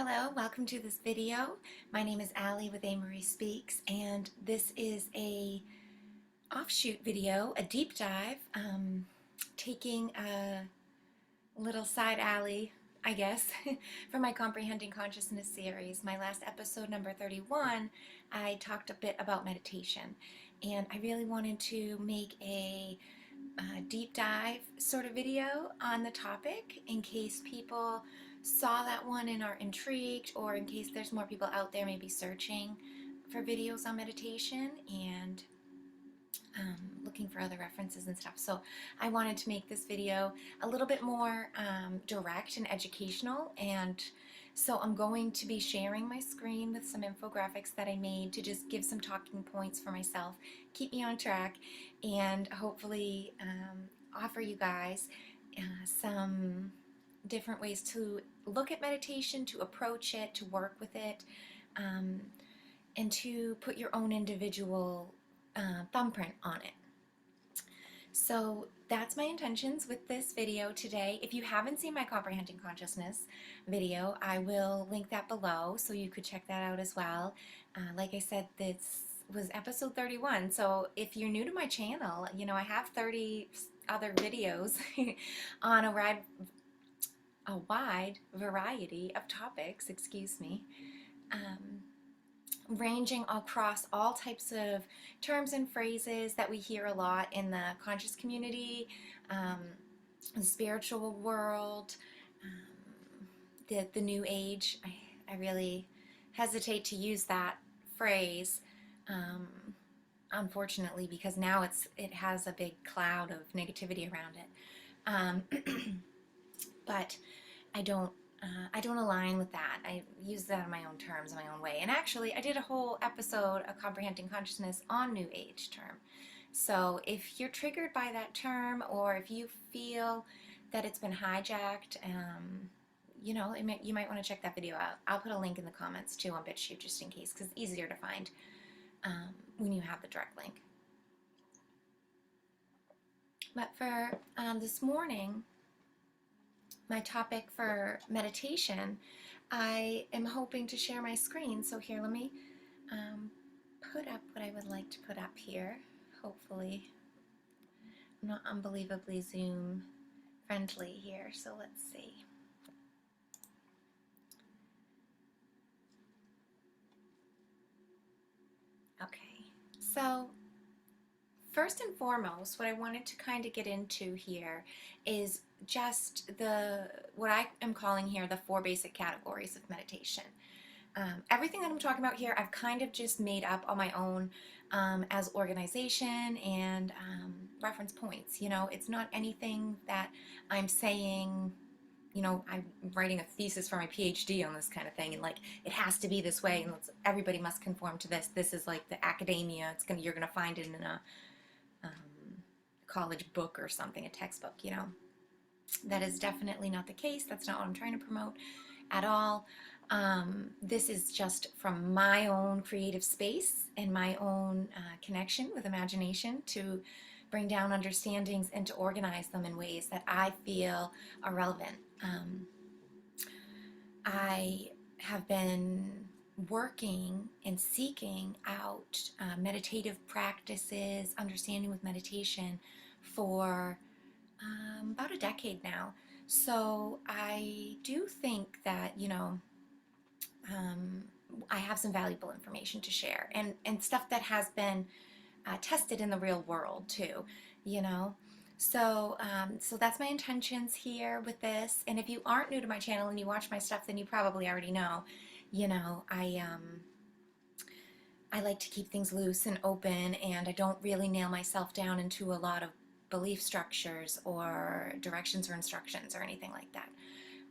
Hello, welcome to this video. My name is Allie with Marie Speaks, and this is a offshoot video, a deep dive, taking a little side alley, I guess, from my Comprehending Consciousness series. My last episode, number 31, I talked a bit about meditation, and I really wanted to make a deep dive sort of video on the topic in case people saw that one and are intrigued, or in case there's more people out there maybe searching for videos on meditation and looking for other references and stuff. So I wanted to make this video a little bit more direct and educational, and so I'm going to be sharing my screen with some infographics that I made to just give some talking points for myself, keep me on track, and hopefully offer you guys some different ways to look at meditation, to approach it, to work with it, and to put your own individual thumbprint on it. So that's my intentions with this video today. If you haven't seen my Comprehending Consciousness video, I will link that below so you could check that out as well. Like I said, this was episode 31, so if you're new to my channel, you know, I have 30 other videos on a wide variety of topics, ranging across all types of terms and phrases that we hear a lot in the conscious community, the spiritual world, the new age. I really hesitate to use that phrase, unfortunately, because now it has a big cloud of negativity around it. But I don't align with that. I use that in my own terms, in my own way. And actually, I did a whole episode of Comprehending Consciousness on New Age term. So if you're triggered by that term, or if you feel that it's been hijacked, you know, you might want to check that video out. I'll put a link in the comments too on BitChute, just in case, because it's easier to find when you have the direct link. But for this morning, my topic for meditation, I am hoping to share my screen. So here, let me put up what I would like to put up here. Hopefully, I'm not unbelievably Zoom friendly here, so let's see. Okay, so first and foremost, what I wanted to kind of get into here is just what I am calling here the 4 basic categories of meditation. Everything that I'm talking about here, I've kind of just made up on my own as organization and reference points. You know, it's not anything that I'm saying, you know, I'm writing a thesis for my PhD on this kind of thing, and like it has to be this way, and everybody must conform to this. This is like the academia. You're gonna find it in a college book or something, a textbook, you know. That is definitely not the case. That's not what I'm trying to promote at all. This is just from my own creative space and my own connection with imagination to bring down understandings and to organize them in ways that I feel are relevant. I have been working and seeking out meditative practices, understanding with meditation for about a decade now. So I do think that, you know, I have some valuable information to share, and stuff that has been tested in the real world too, you know. So that's my intentions here with this. And if you aren't new to my channel and you watch my stuff, then you probably already know, you know, I like to keep things loose and open, and I don't really nail myself down into a lot of belief structures or directions or instructions or anything like that.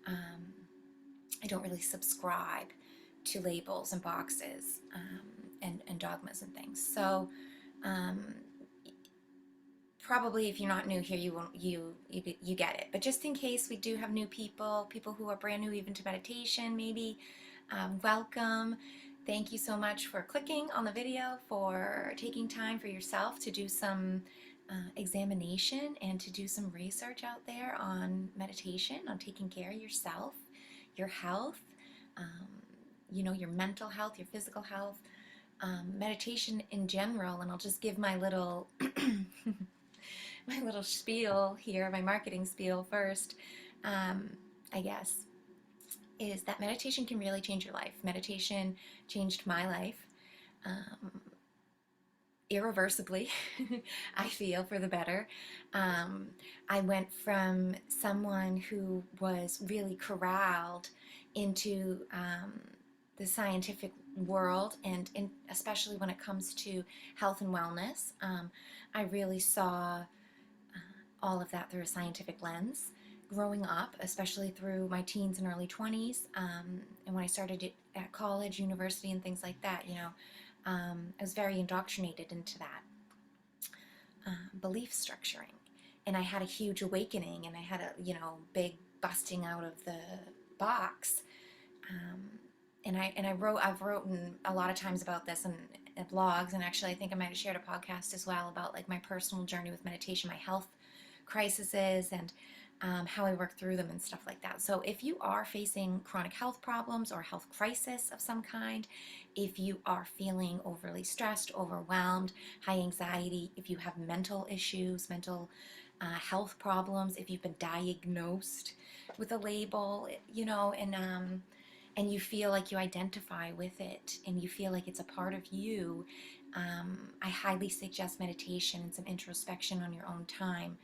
I don't really subscribe to labels and boxes and dogmas and things. So probably if you're not new here, you get it. But just in case we do have new people who are brand new even to meditation, maybe, welcome. Thank you so much for clicking on the video, for taking time for yourself to do some examination and to do some research out there on meditation, on taking care of yourself, your health, um, your mental health, your physical health, meditation in general. And I'll just give my little my little spiel here, my marketing spiel first, um, I guess, is that meditation can really change your life. Meditation changed my life irreversibly, I feel, for the better. Um, I went from someone who was really corralled into the scientific world, and especially when it comes to health and wellness. I really saw all of that through a scientific lens growing up, especially through my teens and early 20s. And when I started it at college, university, and things like that, I was very indoctrinated into that belief structuring. And I had a huge awakening, and I had a, big busting out of the box. I've written a lot of times about this in blogs, and actually I think I might have shared a podcast as well about like my personal journey with meditation, my health crises, and how I work through them and stuff like that. So if you are facing chronic health problems or health crisis of some kind, if you are feeling overly stressed, overwhelmed, high anxiety, if you have mental issues, mental health problems, if you've been diagnosed with a label, and you feel like you identify with it and you feel like it's a part of you, I highly suggest meditation and some introspection on your own time.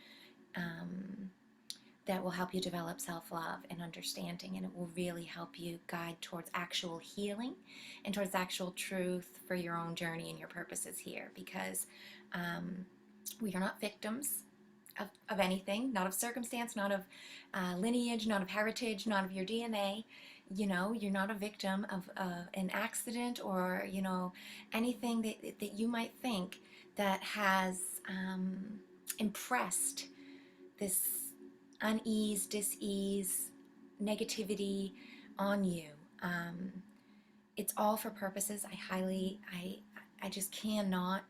That will help you develop self-love and understanding, and it will really help you guide towards actual healing and towards actual truth for your own journey and your purposes here, because we are not victims of anything, not of circumstance, not of lineage, not of heritage, not of your DNA. You're not a victim of an accident or, anything that you might think that has impressed this unease, dis-ease, negativity on you. It's all for purposes. I just cannot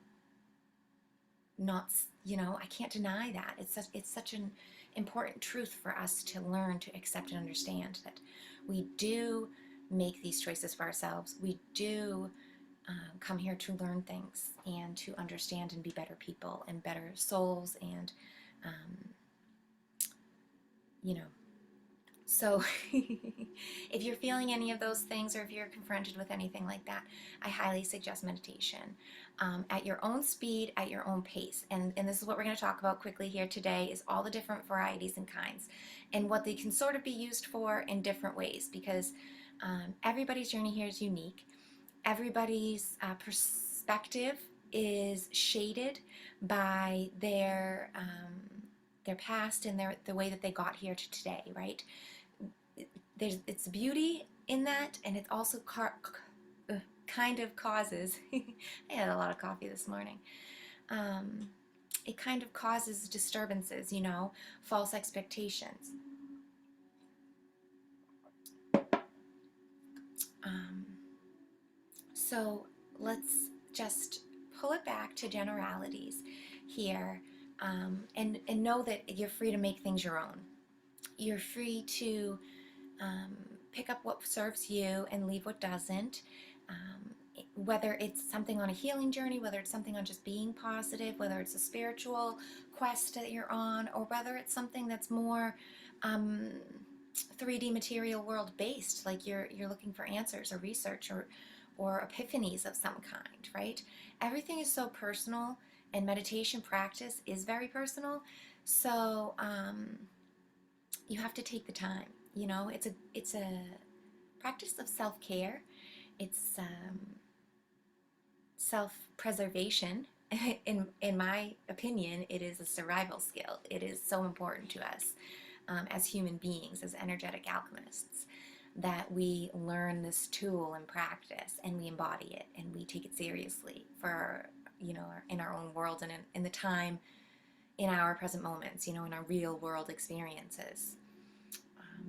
not, I can't deny that. It's such an important truth for us to learn to accept and understand, that we do make these choices for ourselves. We do come here to learn things and to understand and be better people and better souls, and so if you're feeling any of those things, or if you're confronted with anything like that, I highly suggest meditation at your own speed, at your own pace. And this is what we're going to talk about quickly here today, is all the different varieties and kinds and what they can sort of be used for in different ways, because everybody's journey here is unique. Everybody's perspective is shaded by their past and the way that they got here to today, right? It's beauty in that, and it also kind of causes I had a lot of coffee this morning. It kind of causes disturbances, false expectations. So let's just pull it back to generalities here, and know that you're free to make things your own. You're free to pick up what serves you and leave what doesn't. Whether it's something on a healing journey, whether it's something on just being positive, whether it's a spiritual quest that you're on, or whether it's something that's more 3D material world based, like you're looking for answers or research or epiphanies of some kind, right? Everything is so personal, and meditation practice is very personal. So you have to take the time. It's a practice of self-care. It's self-preservation. In my opinion, it is a survival skill. It is so important to us as human beings, as energetic alchemists, that we learn this tool and practice, and we embody it, and we take it seriously for in our own world, and in the time, in our present moments, in our real world experiences.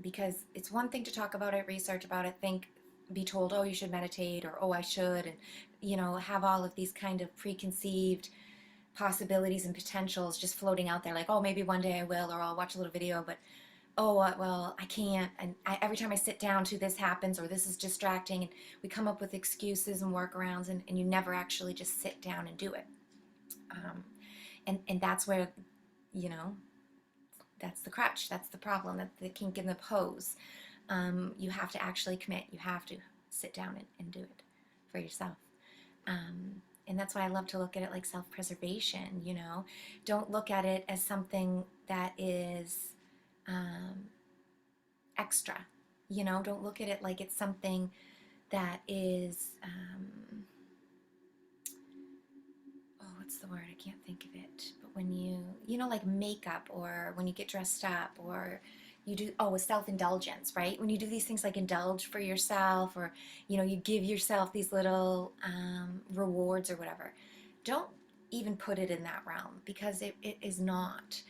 Because it's one thing to talk about it, research about it, be told, oh, you should meditate, or oh, I should, and have all of these kind of preconceived possibilities and potentials just floating out there, like, oh, maybe one day I will, or I'll watch a little video. But oh, well, I can't. And every time I sit down to this happens or this is distracting. And we come up with excuses and workarounds, and you never actually just sit down and do it. Um, and that's where, you know, that's the crutch. That's the problem. That's the kink in the pose. You have to actually commit. You have to sit down and do it for yourself. And that's why I love to look at it like self-preservation, you know. Don't look at it as something that is um, extra, you know. Don't look at it like it's something that is, oh, what's the word? I can't think of it. But when you know, like makeup, or when you get dressed up, or you do, oh, with self-indulgence, right? When you do these things like indulge for yourself, or, you know, you give yourself these little rewards or whatever. Don't even put it in that realm, because it is not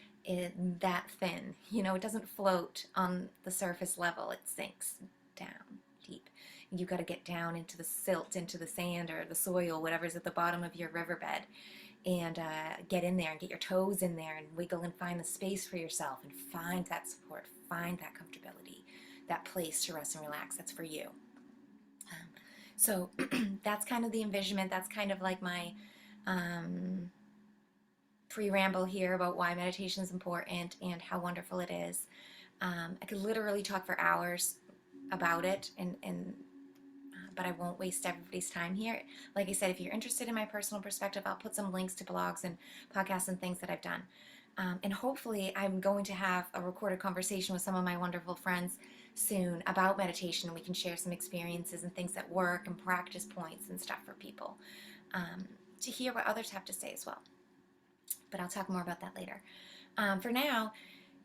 that thin. You know, it doesn't float on the surface level. It sinks down deep. You got to get down into the silt, into the sand or the soil, whatever's at the bottom of your riverbed, and get in there and get your toes in there and wiggle and find the space for yourself and find that support, find that comfortability, that place to rest and relax. That's for you. So that's kind of the envisionment. That's kind of like my um, pre-ramble here about why meditation is important and how wonderful it is. I could literally talk for hours about it, and but I won't waste everybody's time here. Like I said, if you're interested in my personal perspective, I'll put some links to blogs and podcasts and things that I've done. And hopefully, I'm going to have a recorded conversation with some of my wonderful friends soon about meditation, and we can share some experiences and things that work and practice points and stuff for people, to hear what others have to say as well. But I'll talk more about that later. For now,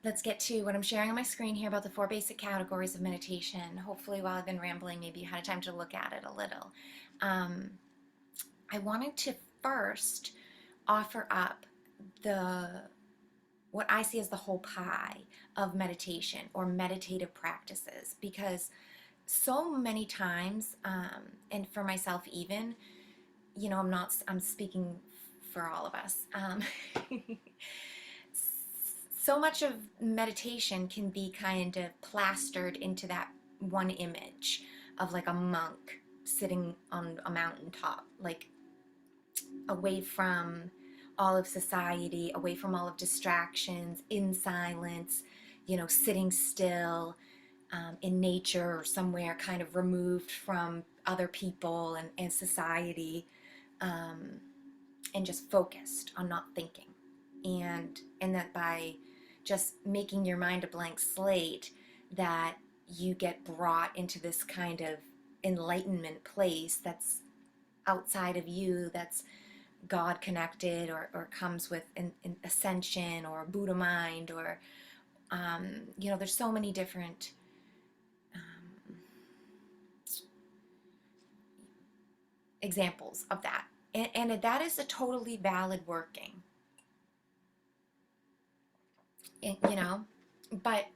let's get to what I'm sharing on my screen here about the 4 basic categories of meditation. Hopefully, while I've been rambling, maybe you had time to look at it a little. I wanted to first offer up the what I see as the whole pie of meditation or meditative practices, because so many times, and for myself even, you know, I'm speaking for all of us. So much of meditation can be kind of plastered into that one image of like a monk sitting on a mountaintop, like away from all of society, away from all of distractions, in silence, you know, sitting still, in nature or somewhere kind of removed from other people and society, um, and just focused on not thinking. And that by just making your mind a blank slate, that you get brought into this kind of enlightenment place that's outside of you, that's God connected, or comes with an ascension or a Buddha mind, or you know, there's so many different examples of that, and that is a totally valid working, you know, but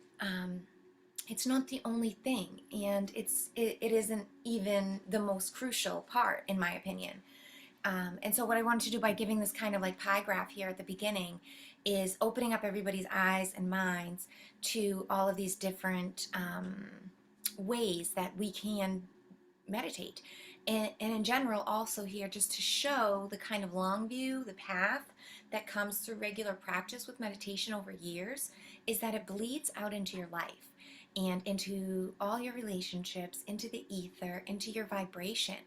it's not the only thing, and it isn't even the most crucial part, in my opinion. And so what I wanted to do by giving this kind of like pie graph here at the beginning is opening up everybody's eyes and minds to all of these different ways that we can meditate. And in general, also here, just to show the kind of long view, the path that comes through regular practice with meditation over years, is that it bleeds out into your life and into all your relationships, into the ether, into your vibration.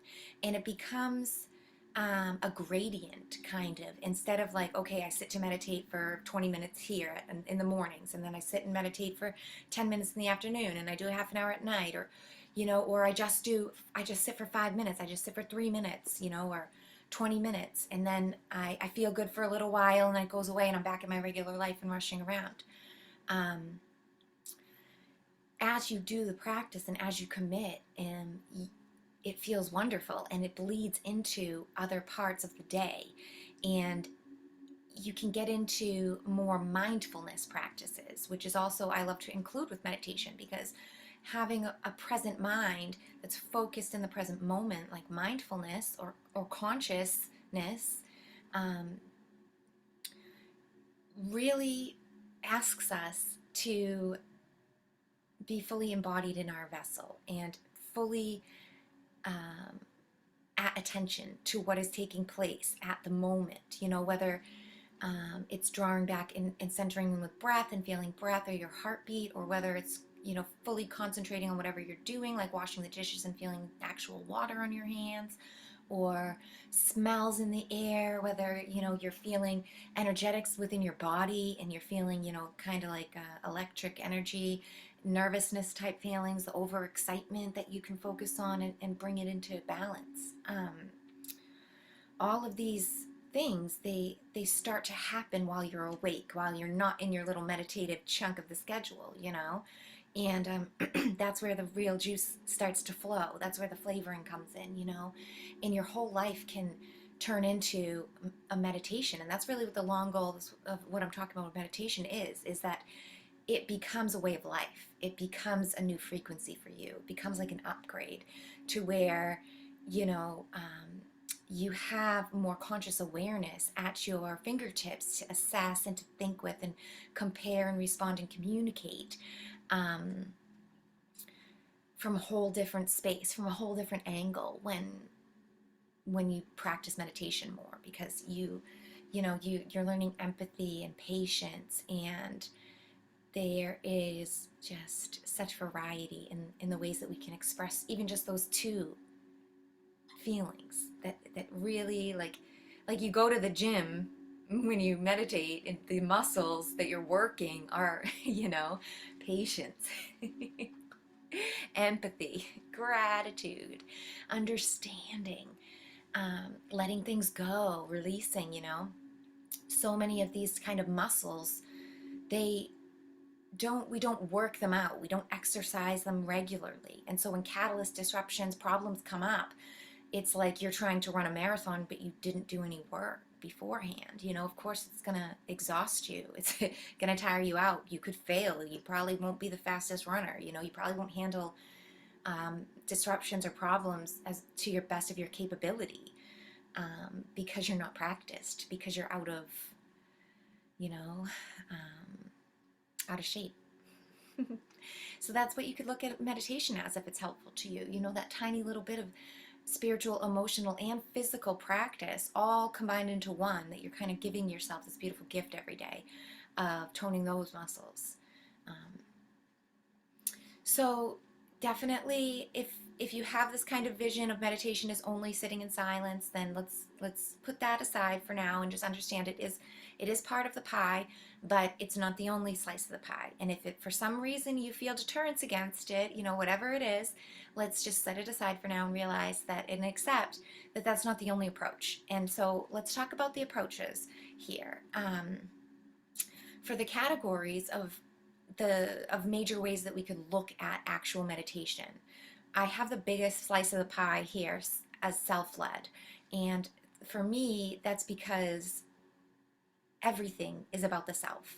And it becomes a gradient, kind of. Instead of like, okay, I sit to meditate for 20 minutes here in the mornings, and then I sit and meditate for 10 minutes in the afternoon, and I do a half an hour at night, or, you know, or I just sit for 5 minutes, I just sit for 3 minutes, you know, or 20 minutes, and then I feel good for a little while, and then it goes away, and I'm back in my regular life and rushing around. As you do the practice and as you commit, and it feels wonderful, and it bleeds into other parts of the day, and you can get into more mindfulness practices, which is also I love to include with meditation, because having a present mind that's focused in the present moment, like mindfulness or consciousness, really asks us to be fully embodied in our vessel and fully um, at attention to what is taking place at the moment, whether it's drawing back and centering in with breath and feeling breath or your heartbeat, or whether it's, fully concentrating on whatever you're doing, like washing the dishes and feeling actual water on your hands, or smells in the air, whether, you're feeling energetics within your body and you're feeling, kind of like electric energy, nervousness type feelings, the overexcitement that you can focus on and bring it into balance. All of these things, they start to happen while you're awake, while you're not in your little meditative chunk of the schedule, and that's where the real juice starts to flow. That's where the flavoring comes in, and your whole life can turn into a meditation. And that's really what the long goal of what I'm talking about with meditation is that it becomes a way of life. It becomes a new frequency for you. It becomes like an upgrade to where, you know, um, you have more conscious awareness at your fingertips to assess and to think with and compare and respond and communicate um, from a whole different space, from a whole different angle when you practice meditation more, because you're learning empathy and patience, and there is just such variety in the ways that we can express even just those two feelings that really like you go to the gym when you meditate, and the muscles that you're working are patience, empathy, gratitude, understanding, letting things go, releasing. So many of these kind of muscles, they we don't work them out, we don't exercise them regularly, and so when catalyst disruptions, problems come up, it's like you're trying to run a marathon but you didn't do any work beforehand. Of course it's going to exhaust you, it's going to tire you out, you could fail, you probably won't be the fastest runner, you probably won't handle disruptions or problems as to your best of your capability, because you're not practiced, because you're you know out of shape. So that's what you could look at meditation as, if it's helpful to you. That tiny little bit of spiritual, emotional, and physical practice all combined into one, that you're kind of giving yourself this beautiful gift every day of toning those muscles. So definitely, if you have this kind of vision of meditation as only sitting in silence, then let's put that aside for now and just understand it is part of the pie, but it's not the only slice of the pie. And if for some reason you feel deterrence against it, whatever it is, let's just set it aside for now and realize that and accept that that's not the only approach. And so let's talk about the approaches here. For the categories of major ways that we could look at actual meditation, I have the biggest slice of the pie here as self-led. And for me, that's because everything is about the self.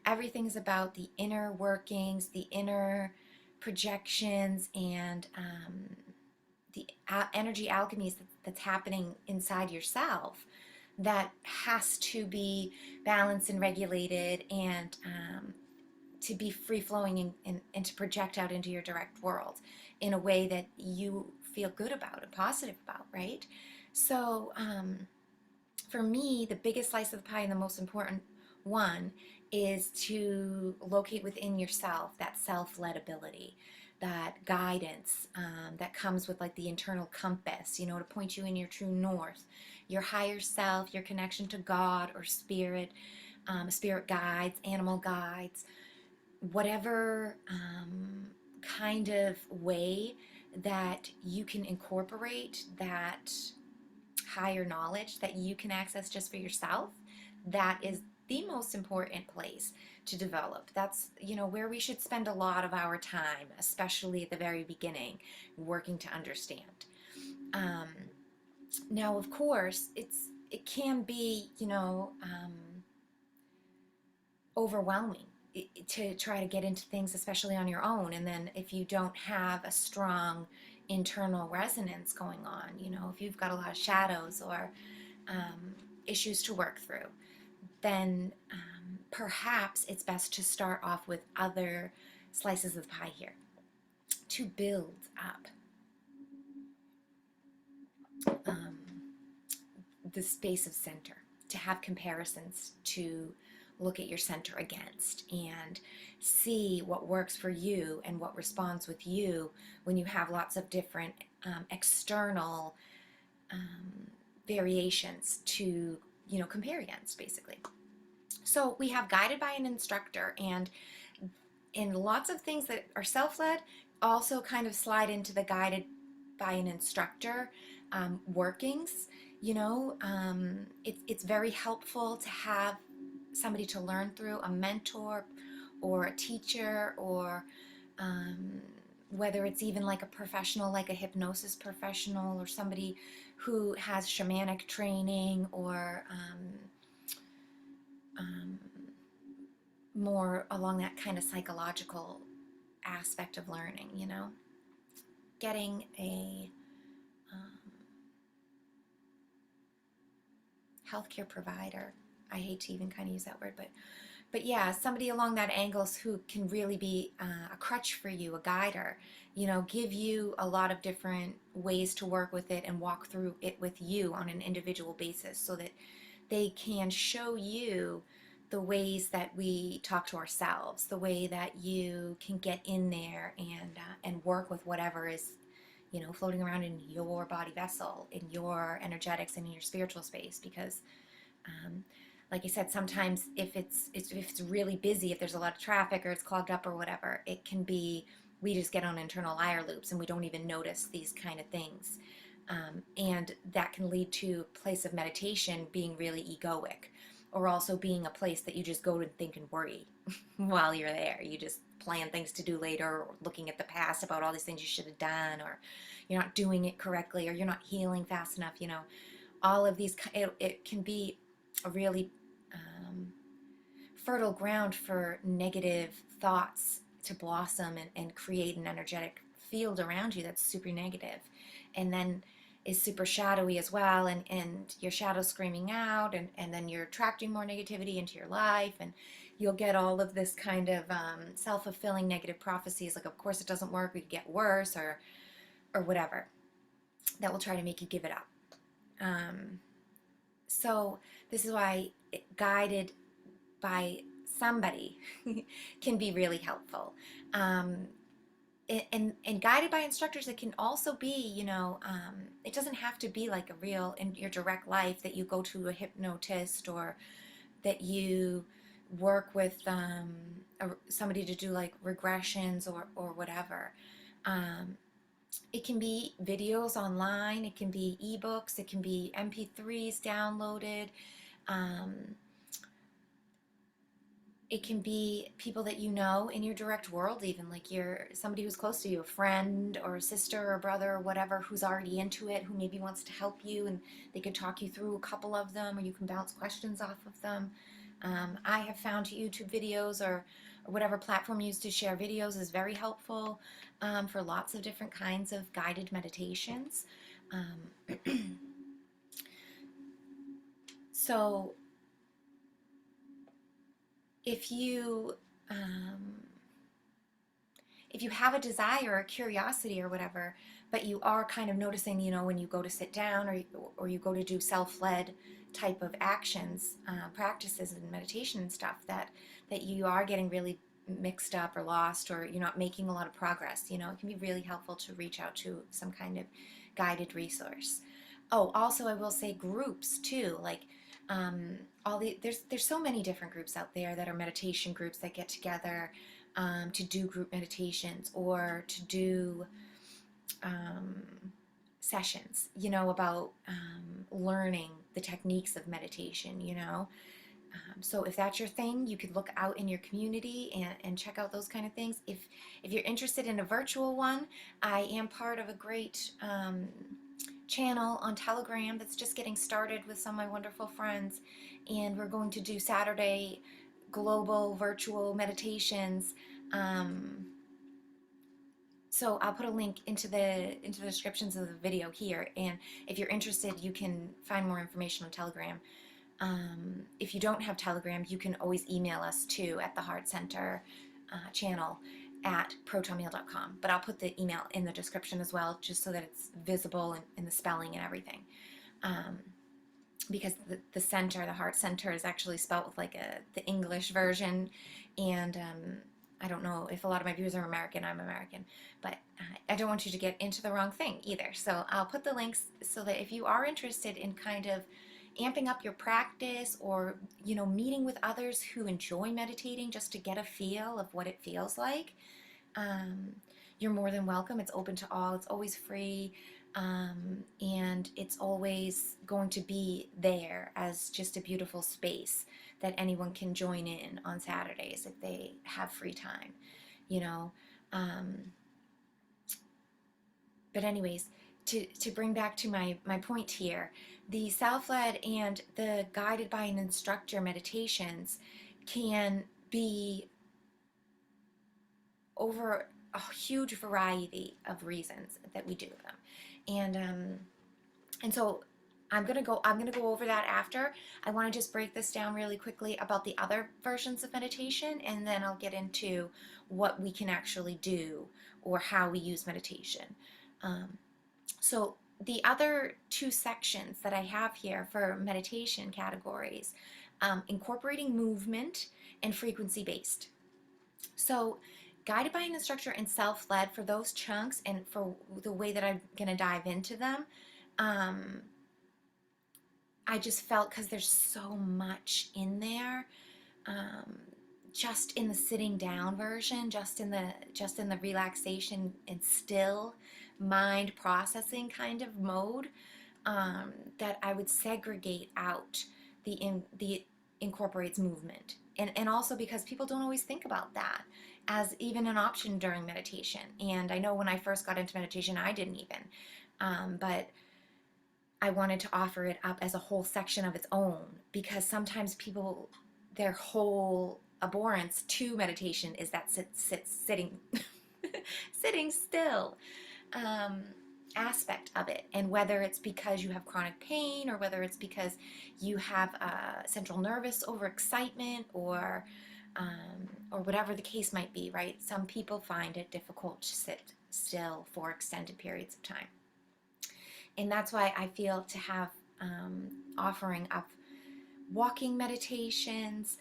Everything is about the inner workings, the inner projections, and the energy alchemy that's happening inside yourself, that has to be balanced and regulated, and to be free-flowing and to project out into your direct world in a way that you feel good about and positive about, right? So for me, the biggest slice of the pie and the most important one is to locate within yourself that self-led ability, that guidance that comes with like the internal compass, to point you in your true north, your higher self, your connection to God or spirit, spirit guides, animal guides, whatever kind of way that you can incorporate that higher knowledge that you can access just for yourself. That is the most important place to develop. That's where we should spend a lot of our time, especially at the very beginning, working to understand. Now, of course, it can be overwhelming to try to get into things, especially on your own. And then if you don't have a strong internal resonance going on, if you've got a lot of shadows or issues to work through, then perhaps it's best to start off with other slices of the pie here, to build up um, the space of center, to have comparisons to look at your center against and see what works for you and what responds with you when you have lots of different external variations to compare against, basically. So we have guided by an instructor, and lots of things that are self-led also kind of slide into the guided by an instructor workings. It's very helpful to have somebody to learn through, a mentor or a teacher, or whether it's even like a professional, like a hypnosis professional, or somebody who has shamanic training, or more along that kind of psychological aspect of learning, getting a healthcare provider. I hate to even kind of use that word, but yeah, somebody along that angle who can really be a crutch for you, a guider, give you a lot of different ways to work with it and walk through it with you on an individual basis, so that they can show you the ways that we talk to ourselves, the way that you can get in there and work with whatever is floating around in your body vessel, in your energetics, and in your spiritual space. Because like I said, sometimes if it's really busy, if there's a lot of traffic or it's clogged up or whatever, it can be, we just get on internal liar loops and we don't even notice these kind of things. And that can lead to a place of meditation being really egoic, or also being a place that you just go to think and worry while you're there. You just plan things to do later, or looking at the past about all these things you should have done, or you're not doing it correctly, or you're not healing fast enough. All of these, it can be a really fertile ground for negative thoughts to blossom and create an energetic field around you that's super negative, and then is super shadowy as well, and your shadow screaming out, and then you're attracting more negativity into your life, and you'll get all of this kind of self-fulfilling negative prophecies, like, of course it doesn't work, we could get worse, or whatever, that will try to make you give it up. So this is why guided by somebody can be really helpful. And guided by instructors, it can also be, it doesn't have to be like a real, in your direct life, that you go to a hypnotist, or that you work with somebody to do like regressions or whatever. It can be videos online, it can be ebooks, it can be MP3s downloaded. It can be people that you know in your direct world, even like you're somebody who's close to you, a friend or a sister or brother or whatever, who's already into it, who maybe wants to help you, and they could talk you through a couple of them, or you can bounce questions off of them. I have found YouTube videos, or whatever platform used to share videos, is very helpful for lots of different kinds of guided meditations. So if you have a desire or curiosity or whatever, but you are kind of noticing, when you go to sit down, or you go to do self-led type of actions, practices and meditation and stuff, that you are getting really mixed up or lost, or you're not making a lot of progress, it can be really helpful to reach out to some kind of guided resource. Oh, also I will say groups too, like there's so many different groups out there that are meditation groups that get together to do group meditations, or to do sessions, about learning the techniques of meditation, so if that's your thing, you could look out in your community and check out those kind of things. If you're interested in a virtual one, I am part of a great channel on Telegram that's just getting started with some of my wonderful friends, and we're going to do Saturday global virtual meditations. So I'll put a link into the descriptions of the video here, and if you're interested, you can find more information on Telegram. If you don't have Telegram, you can always email us too at the Heart Center channel, at protonmeal.com. But I'll put the email in the description as well, just so that it's visible in the spelling and everything. Because the center, the heart center, is actually spelled with like the English version, and I don't know if a lot of my viewers are American. I'm American, but I don't want you to get into the wrong thing either. So I'll put the links so that if you are interested in kind of amping up your practice, or meeting with others who enjoy meditating just to get a feel of what it feels like, you're more than welcome. It's open to all. It's always free. And it's always going to be there as just a beautiful space that anyone can join in on Saturdays if they have free time, you know. But anyways, to bring back to my point here, the self-led and the guided by an instructor meditations can be over a huge variety of reasons that we do them. And so I'm gonna go over that after. I want to just break this down really quickly about the other versions of meditation, and then I'll get into what we can actually do or how we use meditation. So the other two sections that I have here for meditation categories, incorporating movement and frequency based. So guided by an instructor and self-led, for those chunks and for the way that I'm going to dive into them, I just felt, because there's so much in there, just in the sitting down version, just in the relaxation and still mind processing kind of mode, that I would segregate out the incorporates movement. And also because people don't always think about that as even an option during meditation. And I know when I first got into meditation, I didn't even. But I wanted to offer it up as a whole section of its own, because sometimes people, their whole abhorrence to meditation is that sitting sitting still aspect of it. And whether it's because you have chronic pain, or whether it's because you have central nervous overexcitement, or whatever the case might be, right? Some people find it difficult to sit still for extended periods of time. And that's why I feel to have offering up walking meditations,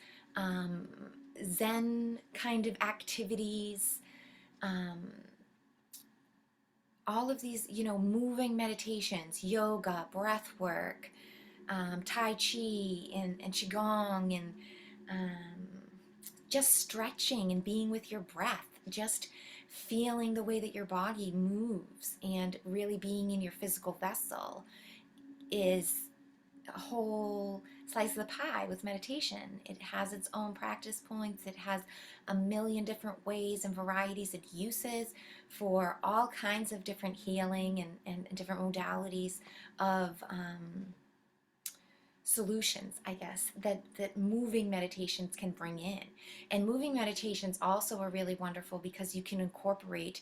Zen kind of activities, all of these, moving meditations, yoga, breath work, Tai Chi and Qigong, and just stretching and being with your breath, just feeling the way that your body moves and really being in your physical vessel is a whole slice of the pie with meditation. It has its own practice points. It has a million different ways and varieties it uses for all kinds of different healing and different modalities of solutions, I guess, that moving meditations can bring in. And moving meditations also are really wonderful because you can incorporate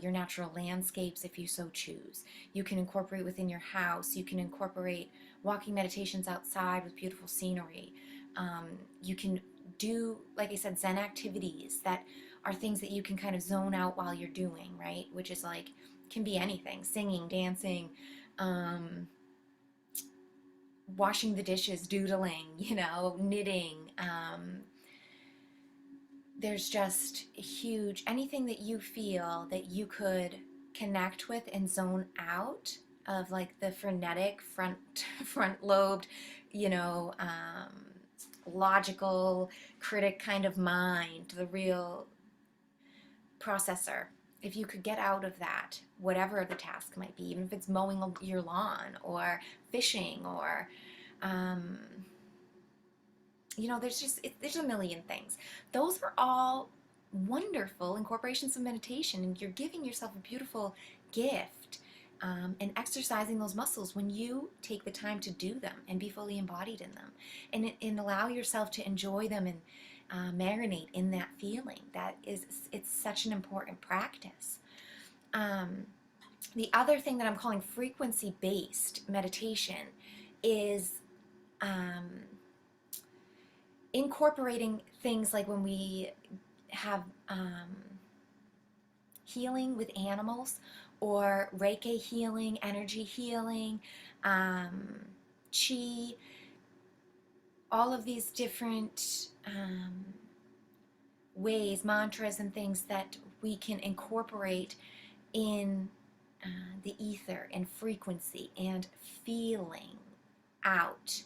your natural landscapes if you so choose. You can incorporate within your house. You can incorporate walking meditations outside with beautiful scenery. You can do, like I said, Zen activities that are things that you can kind of zone out while you're doing, right? Which is like, can be anything, singing, dancing, washing the dishes, doodling, knitting. There's just huge, anything that you feel that you could connect with and zone out of, like the frenetic front lobed, logical critic kind of mind, the real processor. If you could get out of that, whatever the task might be, even if it's mowing your lawn or fishing or, there's a million things. Those are all wonderful incorporations of meditation, and you're giving yourself a beautiful gift, and exercising those muscles when you take the time to do them and be fully embodied in them, and allow yourself to enjoy them and marinate in that feeling. It's such an important practice. The other thing that I'm calling frequency-based meditation is incorporating things like when we have healing with animals, or Reiki healing, energy healing, chi, all of these different ways, mantras, and things that we can incorporate in the ether and frequency and feeling out,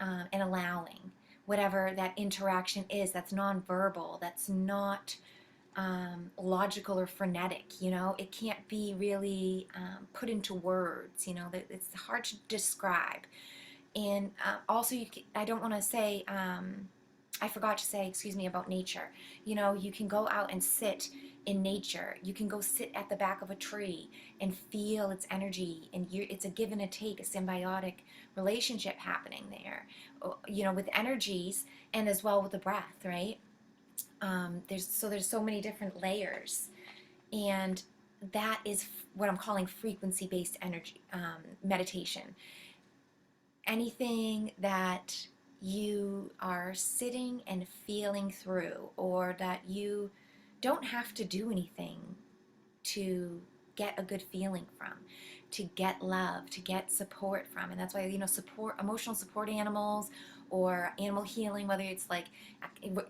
and allowing whatever that interaction is that's nonverbal, that's not logical or frenetic. It can't be really put into words. It's hard to describe. And also, I don't want to say, I forgot to say, excuse me, about nature. You can go out and sit in nature. You can go sit at the back of a tree and feel its energy, and it's a give and a take, a symbiotic relationship happening there, with energies, and as well with the breath, right? There's so many different layers, and that is what I'm calling frequency-based energy meditation. Anything that you are sitting and feeling through, or that you don't have to do anything to get a good feeling from, to get love, to get support from. And that's why, support, emotional support animals, or animal healing, whether it's like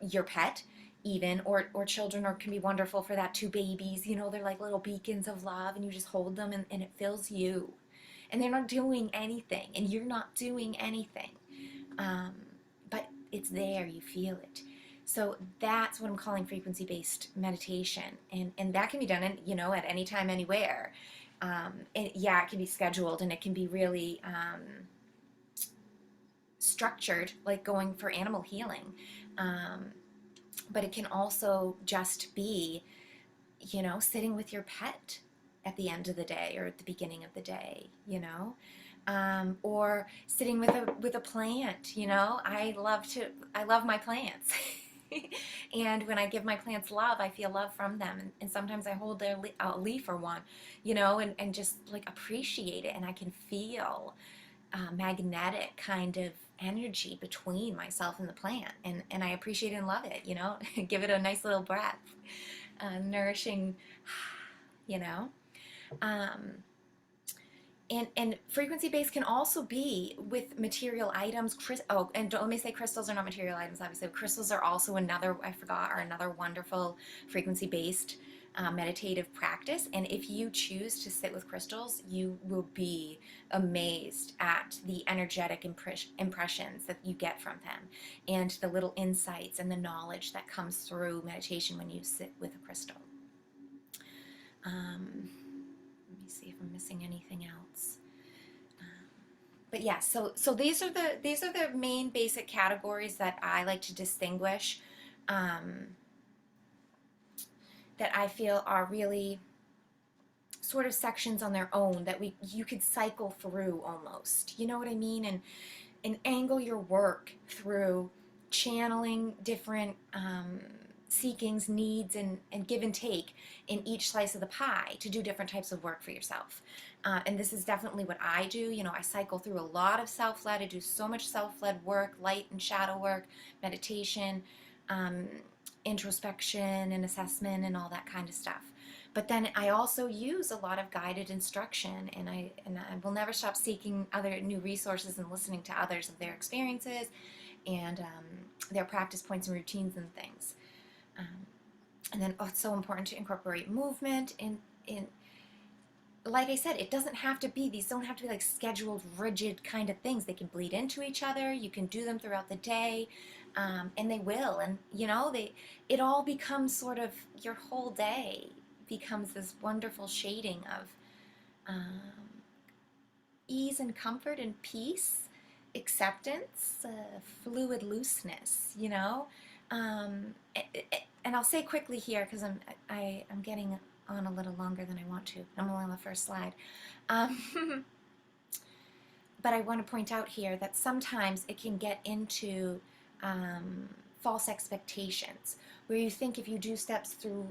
your pet even, or children, or can be wonderful for that too, babies. They're like little beacons of love, and you just hold them, and it fills you. And they're not doing anything, and you're not doing anything. But it's there, you feel it. So that's what I'm calling frequency-based meditation. And that can be done at any time, anywhere. And yeah, it can be scheduled, and it can be really structured, like going for animal healing. But it can also just be, sitting with your pet at the end of the day, or at the beginning of the day, or sitting with a plant. I love my plants. And when I give my plants love, I feel love from them. And sometimes I hold a leaf or one, and just like appreciate it. And I can feel magnetic kind of energy between myself and the plant. And I appreciate and love it, give it a nice little breath, nourishing, you know. And frequency based can also be with material items. Let me say, crystals are not material items, obviously. Crystals are also another wonderful frequency based meditative practice. And if you choose to sit with crystals, you will be amazed at the energetic impressions that you get from them, and the little insights and the knowledge that comes through meditation when you sit with a crystal. Let me see if I'm missing anything else. But yeah, so these are the main basic categories that I like to distinguish, that I feel are really sort of sections on their own that you could cycle through almost. You know what I mean? And angle your work through channeling different seekings, needs, and give and take in each slice of the pie to do different types of work for yourself. And this is definitely what I do. I cycle through a lot of self-led. I do so much self-led work, light and shadow work, meditation, introspection and assessment, and all that kind of stuff. But then I also use a lot of guided instruction, and I will never stop seeking other new resources and listening to others of their experiences and their practice points and routines and things. And then it's so important to incorporate movement in. Like I said, these don't have to be like scheduled, rigid kind of things. They can bleed into each other. You can do them throughout the day, and they will. And it all becomes sort of, your whole day becomes this wonderful shading of ease and comfort and peace, acceptance, fluid looseness. And I'll say quickly here, because I'm getting on a little longer than I want to. I'm only on the first slide. But I want to point out here that sometimes it can get into false expectations, where you think if you do steps through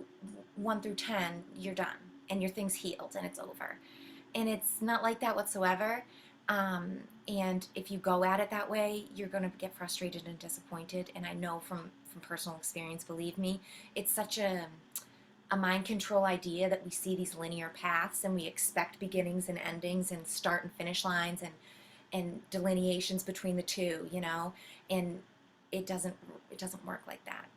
1 through 10, you're done and your thing's healed and it's over. And it's not like that whatsoever. And if you go at it that way, you're going to get frustrated and disappointed. And I know from personal experience, believe me, it's such a a mind control idea that we see these linear paths and we expect beginnings and endings and start and finish lines and delineations between the two, you know, and it doesn't work like that.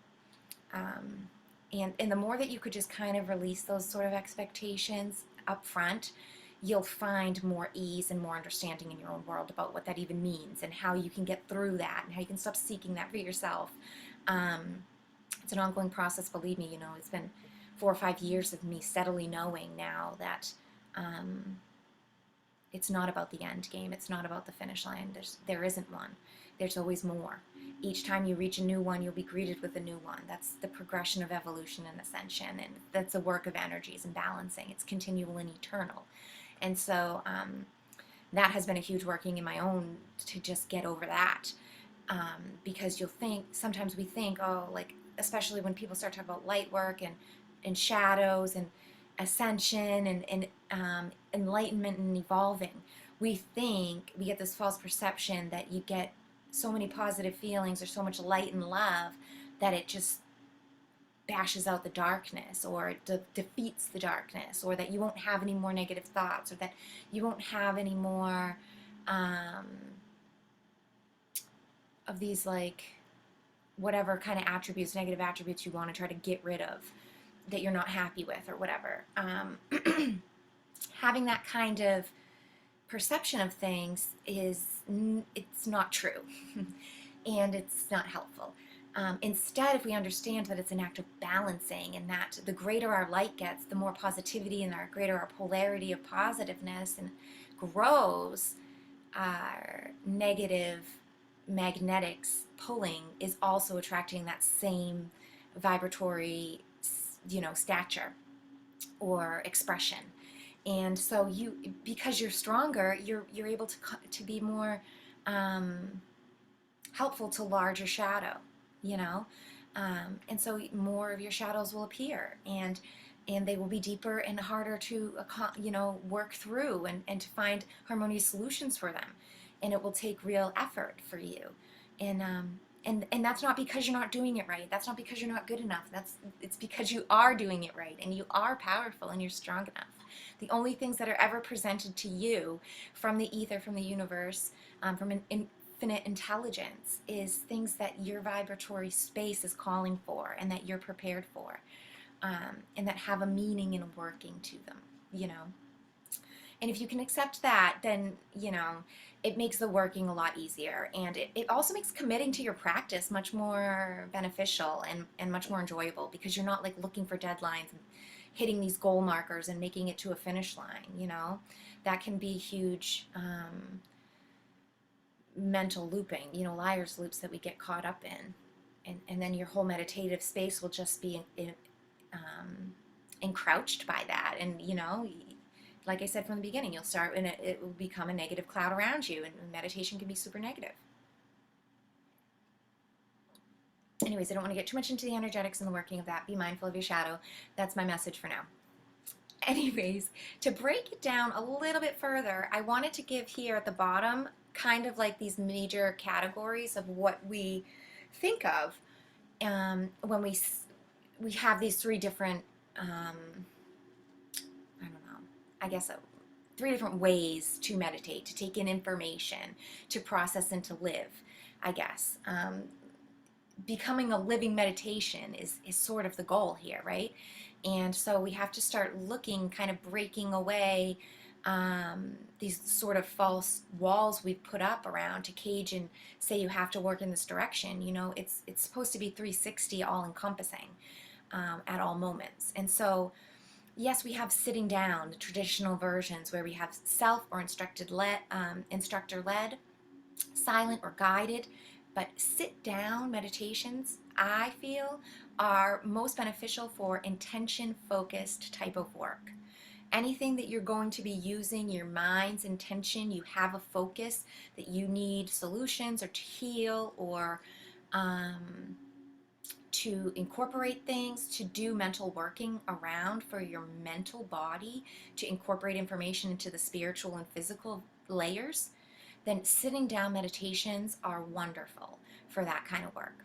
And the more that you could just kind of release those sort of expectations up front, you'll find more ease and more understanding in your own world about what that even means and how you can get through that and how you can stop seeking that for yourself. It's an ongoing process, believe me. You know, it's been 4 or 5 years of me steadily knowing now that it's not about the end game. It's not about the finish line. There isn't one. There's always more. Each time you reach a new one, you'll be greeted with a new one. That's the progression of evolution and ascension, and that's a work of energies and balancing. It's continual and eternal. And so that has been a huge working in my own to just get over that. Because you'll think, sometimes we think, oh, like, especially when people start talking about light work and shadows and ascension and enlightenment and evolving, we get this false perception that you get so many positive feelings or so much light and love that it just bashes out the darkness, or it defeats the darkness, or that you won't have any more negative thoughts, or that you won't have any more of these, like, whatever kind of attributes, negative attributes you want to try to get rid of, that you're not happy with or whatever. Having that kind of perception of things it's not true and it's not helpful. Instead, if we understand that it's an act of balancing, and that the greater our light gets, the more positivity and the greater our polarity of positiveness and grows, our negative magnetics pulling is also attracting that same vibratory, you know, stature or expression. And so because you're stronger, you're able to be more helpful to larger shadow, you know, and so more of your shadows will appear, and they will be deeper and harder to, you know, work through and to find harmonious solutions for them, and it will take real effort for you, and that's not because you're not doing it right. That's not because you're not good enough. It's because you are doing it right, and you are powerful, and you're strong enough. The only things that are ever presented to you from the ether, from the universe, from an infinite intelligence, is things that your vibratory space is calling for and that you're prepared for, and that have a meaning and a working to them, you know. And if you can accept that, then, you know, it makes the working a lot easier. And it also makes committing to your practice much more beneficial and much more enjoyable, because you're not like looking for deadlines and hitting these goal markers and making it to a finish line, you know. That can be huge mental looping, you know, liar's loops that we get caught up in. And then your whole meditative space will just be encroached by that. And, you know, like I said from the beginning, you'll start and it will become a negative cloud around you, and meditation can be super negative. Anyways, I don't want to get too much into the energetics and the working of that. Be mindful of your shadow. That's my message for now. Anyways, to break it down a little bit further, I wanted to give here at the bottom kind of like these major categories of what we think of when we have these three different, I don't know, I guess 3 different ways to meditate, to take in information, to process and to live, I guess. Becoming a living meditation is sort of the goal here, right? And so we have to start looking, kind of breaking away these sort of false walls we've put up around to cage and say you have to work in this direction. You know, it's supposed to be 360, all encompassing at all moments. And so, yes, we have sitting down, the traditional versions where we have self or instructor-led, silent or guided. But sit-down meditations, I feel, are most beneficial for intention-focused type of work. Anything that you're going to be using your mind's intention, you have a focus that you need solutions or to heal or to incorporate things, to do mental working around for your mental body, to incorporate information into the spiritual and physical layers, then sitting down meditations are wonderful for that kind of work.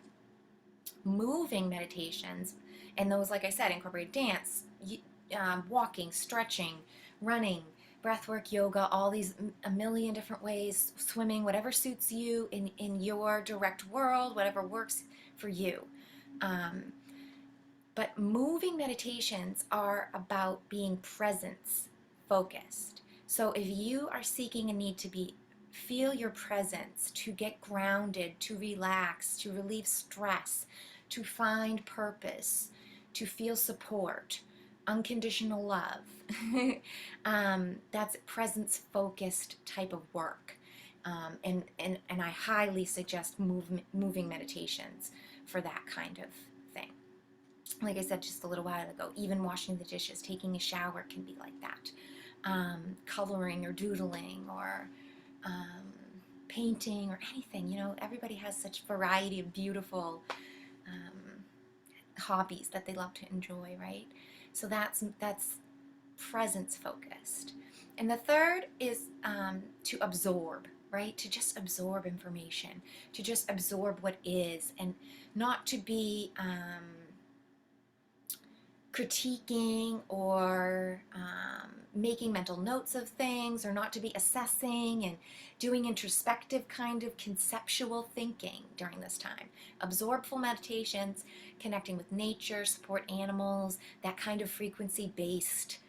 Moving meditations And those, like I said, incorporate dance, walking, stretching, running, breathwork, yoga, all these a million different ways, swimming, whatever suits you in your direct world, whatever works for you. Um, but moving meditations are about being presence focused. So if you are seeking a need to be feel your presence, to get grounded, to relax, to relieve stress, to find purpose, to feel support, unconditional love. That's presence focused type of work. And I highly suggest moving meditations for that kind of thing. Like I said just a little while ago, even washing the dishes, taking a shower can be like that. Coloring or doodling or um, painting or anything. You know, everybody has such variety of beautiful um, hobbies that they love to enjoy, right? So that's presence focused. And the third is to absorb, right? To just absorb information, to just absorb what is, and not to be critiquing or making mental notes of things, or not to be assessing and doing introspective kind of conceptual thinking during this time. Absorbful meditations, connecting with nature, support animals, that kind of frequency based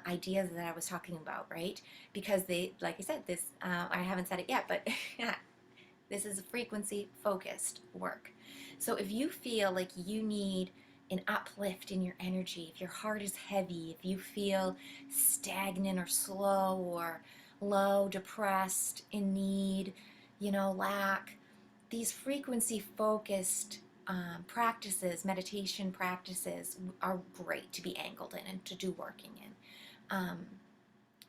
ideas that I was talking about, right? Because they, like I said, this, I haven't said it yet, but this is a frequency focused work. So if you feel like you need an uplift in your energy, if your heart is heavy, if you feel stagnant or slow or low, depressed, in need, lack, these frequency focused practices, meditation practices, are great to be angled in and to do working in.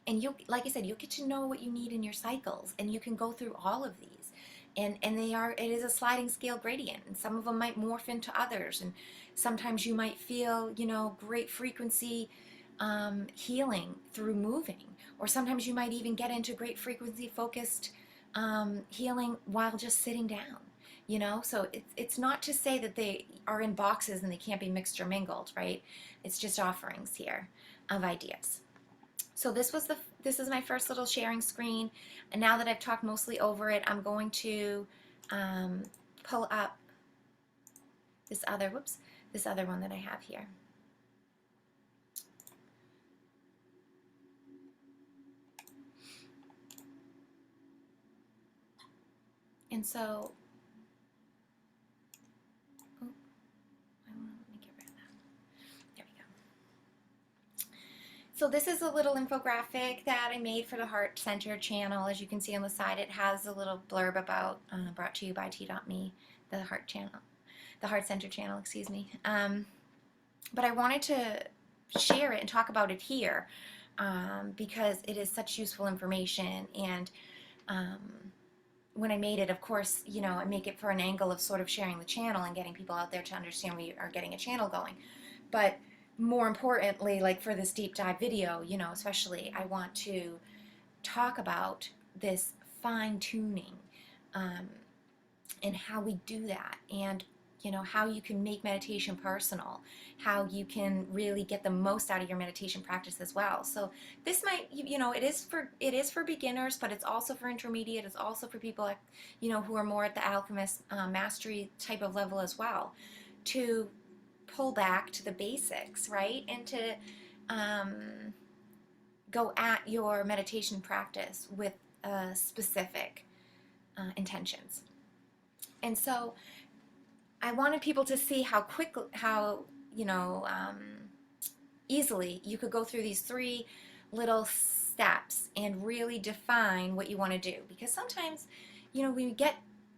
And you, like I said, you'll get to know what you need in your cycles, and you can go through all of these. And it is a sliding scale gradient, and some of them might morph into others, and sometimes you might feel, great frequency healing through moving, or sometimes you might even get into great frequency focused healing while just sitting down. So it's not to say that they are in boxes and they can't be mixed or mingled, right? It's just offerings here of ideas. So this is my first little sharing screen, and now that I've talked mostly over it, I'm going to pull up this other one that I have here. And so, let me get rid of that. There we go. So this is a little infographic that I made for the Heart Center channel. As you can see on the side, it has a little blurb about brought to you by T.me, the Heart channel, the Heart Center channel, excuse me. But I wanted to share it and talk about it here because it is such useful information. And when I made it, of course, I make it for an angle of sort of sharing the channel and getting people out there to understand we are getting a channel going. But more importantly, like for this deep dive video, especially, I want to talk about this fine tuning and how we do that, and how you can make meditation personal, how you can really get the most out of your meditation practice as well. So this might, it is for beginners, but it's also for intermediate. It's also for people, who are more at the alchemist mastery type of level as well, to pull back to the basics, right? And to go at your meditation practice with specific intentions. And so I wanted people to see how easily you could go through these 3 little steps and really define what you want to do. Because sometimes, we get,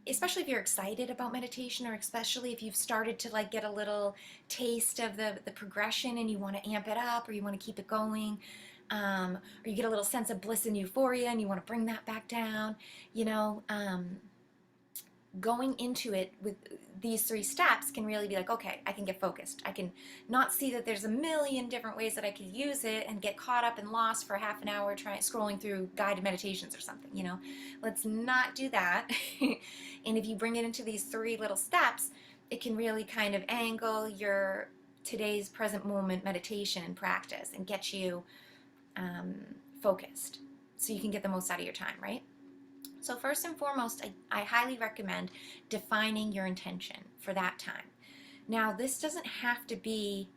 especially if you're excited about meditation, or especially if you've started to get a little taste of the progression and you want to amp it up, or you want to keep it going, or you get a little sense of bliss and euphoria and you want to bring that back down, going into it with these 3 steps can really be like, okay, I can get focused. I can not see that there's a million different ways that I could use it and get caught up and lost for half an hour scrolling through guided meditations or something, Let's not do that. And if you bring it into these 3 little steps, it can really kind of angle your today's present moment meditation practice and get you focused so you can get the most out of your time, right? So first and foremost, I highly recommend defining your intention for that time. Now, this doesn't have to be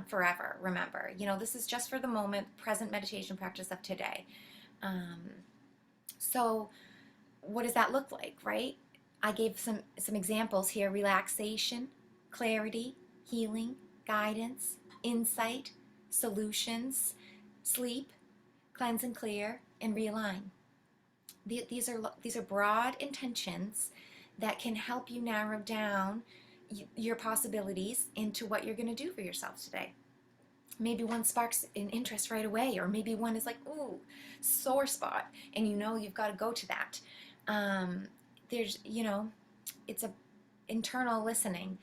forever, remember. This is just for the moment, present meditation practice of today. Um, so what does that look like, right? I gave some examples here: relaxation, clarity, healing, guidance, insight, solutions, sleep, cleanse and clear, and realign. These are broad intentions that can help you narrow down your possibilities into what you're going to do for yourself today. Maybe one sparks an interest right away, or maybe one is like, ooh, sore spot, and you've got to go to that. There's, it's a internal listening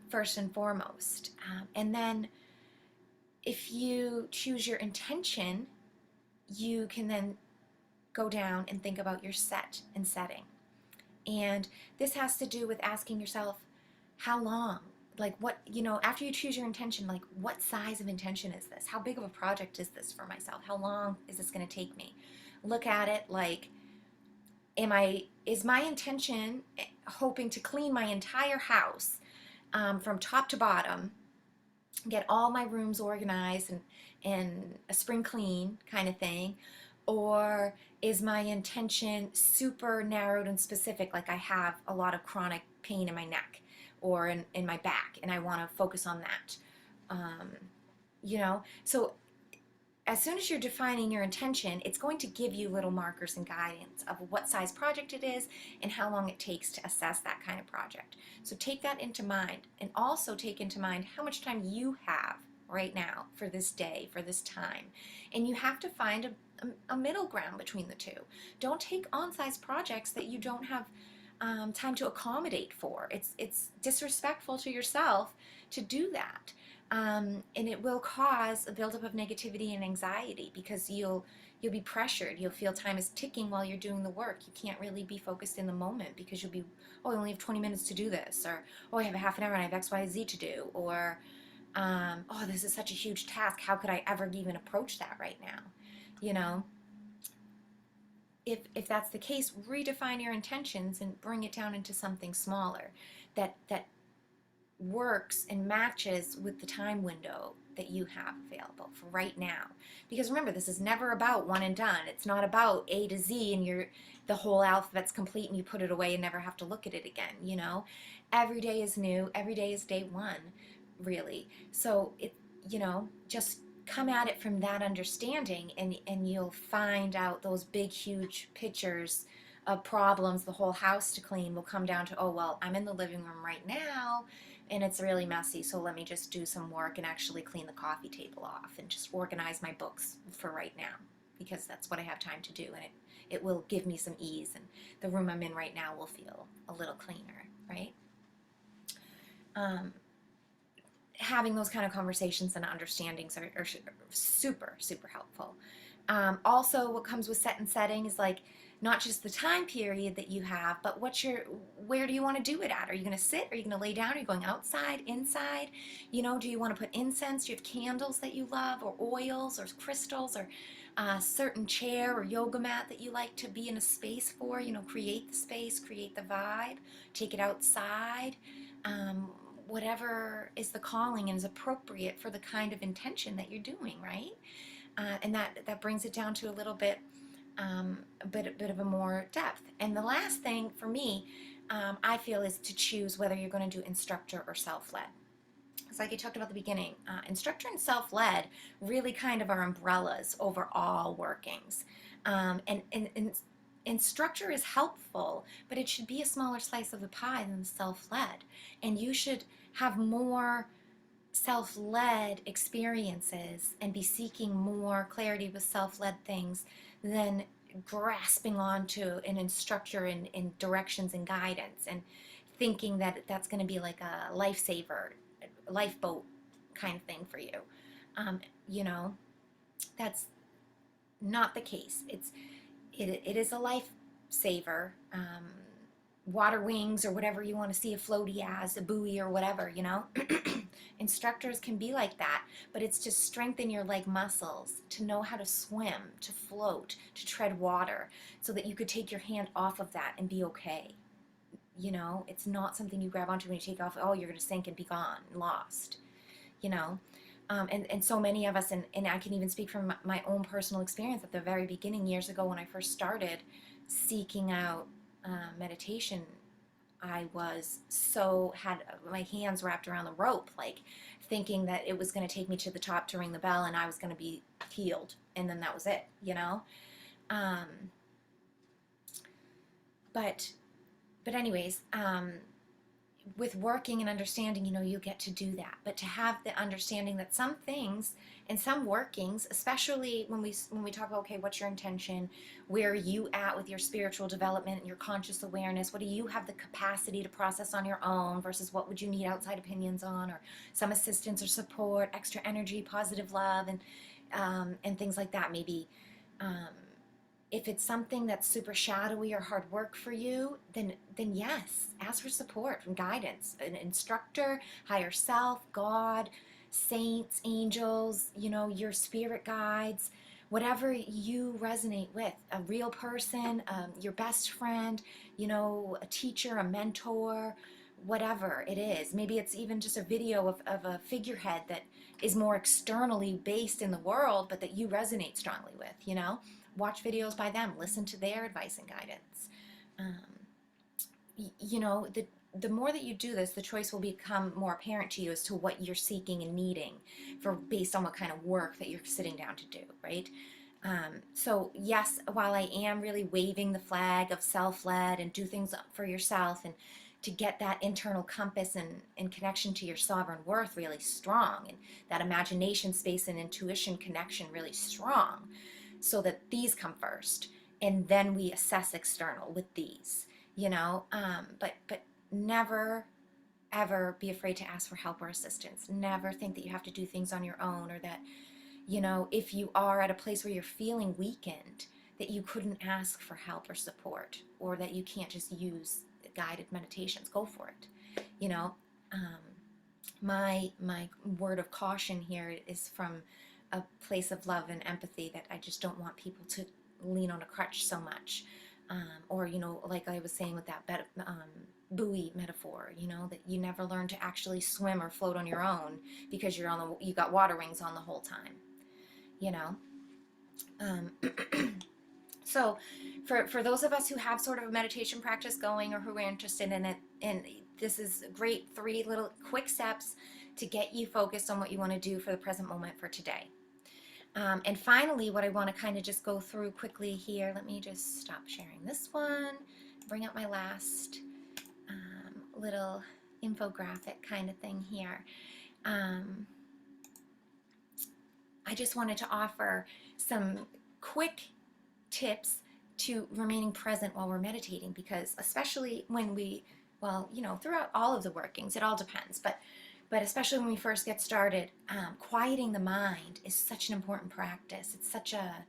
first and foremost. And then if you choose your intention, you can then go down and think about your set and setting. And this has to do with asking yourself, how long? Like what, after you choose your intention, like what size of intention is this? How big of a project is this for myself? How long is this going to take me? Look at it like, is my intention hoping to clean my entire house from top to bottom, get all my rooms organized and a spring clean kind of thing? Or is my intention super narrowed and specific, like I have a lot of chronic pain in my neck or in my back, and I want to focus on that? So as soon as you're defining your intention, it's going to give you little markers and guidance of what size project it is and how long it takes to assess that kind of project. So take that into mind, and also take into mind how much time you have right now for this day, for this time. And you have to find a middle ground between the two. Don't take on-size projects that you don't have time to accommodate for. It's disrespectful to yourself to do that. And it will cause a buildup of negativity and anxiety, because you'll be pressured. You'll feel time is ticking while you're doing the work. You can't really be focused in the moment, because you'll be, oh, I only have 20 minutes to do this, or oh, I have a half an hour and I have X, Y, Z to do, or oh, this is such a huge task. How could I ever even approach that right now? If that's the case, redefine your intentions and bring it down into something smaller that works and matches with the time window that you have available for right now. Because remember, this is never about one and done. It's not about A to Z and the whole alphabet's complete and you put it away and never have to look at it again. Every day is new. Every day is day one, really. So just come at it from that understanding, and you'll find out those big, huge pictures of problems, the whole house to clean, will come down to, oh, well, I'm in the living room right now and it's really messy, so let me just do some work and actually clean the coffee table off and just organize my books for right now, because that's what I have time to do, and it will give me some ease, and the room I'm in right now will feel a little cleaner, right? Having those kind of conversations and understandings are super, super helpful. Also, what comes with set and setting is like not just the time period that you have, but where do you want to do it at? Are you going to sit? Are you going to lay down? Are you going outside, inside? Do you want to put incense? Do you have candles that you love, or oils, or crystals, or a certain chair or yoga mat that you like to be in a space for? Create the space, create the vibe, take it outside. Whatever is the calling and is appropriate for the kind of intention that you're doing, right? And that brings it down to a little bit, a bit of a more depth. And the last thing for me, I feel, is to choose whether you're going to do instructor or self-led. It's like I talked about at the beginning. Instructor and self-led really kind of are umbrellas over all workings. And instructor is helpful, but it should be a smaller slice of the pie than self-led. And you should have more self-led experiences and be seeking more clarity with self-led things than grasping onto an instructor in directions and guidance and thinking that that's going to be like a lifesaver, lifeboat kind of thing for you. That's not the case. It is a lifesaver, water wings, or whatever you want to see a floaty as, a buoy or whatever, instructors can be like that, but it's to strengthen your leg muscles, to know how to swim, to float, to tread water, so that you could take your hand off of that and be okay. You know, it's not something you grab onto when you take off. Oh, you're going to sink and be gone, lost. You know, and so many of us, and I can even speak from my own personal experience at the very beginning, years ago when I first started seeking out meditation. I was so, had my hands wrapped around the rope, like thinking that it was going to take me to the top to ring the bell and I was going to be healed. And then that was it, you know? Um, but, but anyways, with working and understanding, you know, you get to do that. But to have the understanding that some things and some workings, especially when we talk about, okay, what's your intention, where are you at with your spiritual development and your conscious awareness, what do you have the capacity to process on your own versus what would you need outside opinions on, or some assistance or support, extra energy, positive love, and things like that. Maybe if it's something that's super shadowy or hard work for you, then yes, ask for support and guidance. An instructor, higher self, God, saints, angels, you know, your spirit guides, whatever you resonate with. A real person, your best friend, you know, a teacher, a mentor, whatever it is. Maybe it's even just a video of a figurehead that is more externally based in the world, but that you resonate strongly with, you know? Watch videos by them, listen to their advice and guidance. You know, the more that you do this, the choice will become more apparent to you as to what you're seeking and needing for, based on what kind of work that you're sitting down to do, right? So yes, while I am really waving the flag of self-led and do things for yourself and to get that internal compass and connection to your sovereign worth really strong, and that imagination space and intuition connection really strong, so that these come first, and then we assess external with these, you know. But never ever be afraid to ask for help or assistance. Never think that you have to do things on your own, or that, you know, if you are at a place where you're feeling weakened, that you couldn't ask for help or support, or that you can't just use guided meditations. Go for it, you know. My word of caution here is from a place of love and empathy, that I just don't want people to lean on a crutch so much. Or, you know, like I was saying with that buoy metaphor, you know, that you never learn to actually swim or float on your own because you got water wings on the whole time, you know. Um, so for those of us who have sort of a meditation practice going, or who are interested in it, and this is great 3 little quick steps to get you focused on what you want to do for the present moment for today. And finally, what I want to kind of just go through quickly here, let me just stop sharing this one, bring up my last little infographic kind of thing here. I just wanted to offer some quick tips to remaining present while we're meditating, because especially when well, you know, throughout all of the workings, it all depends, but especially when we first get started, quieting the mind is such an important practice. It's such a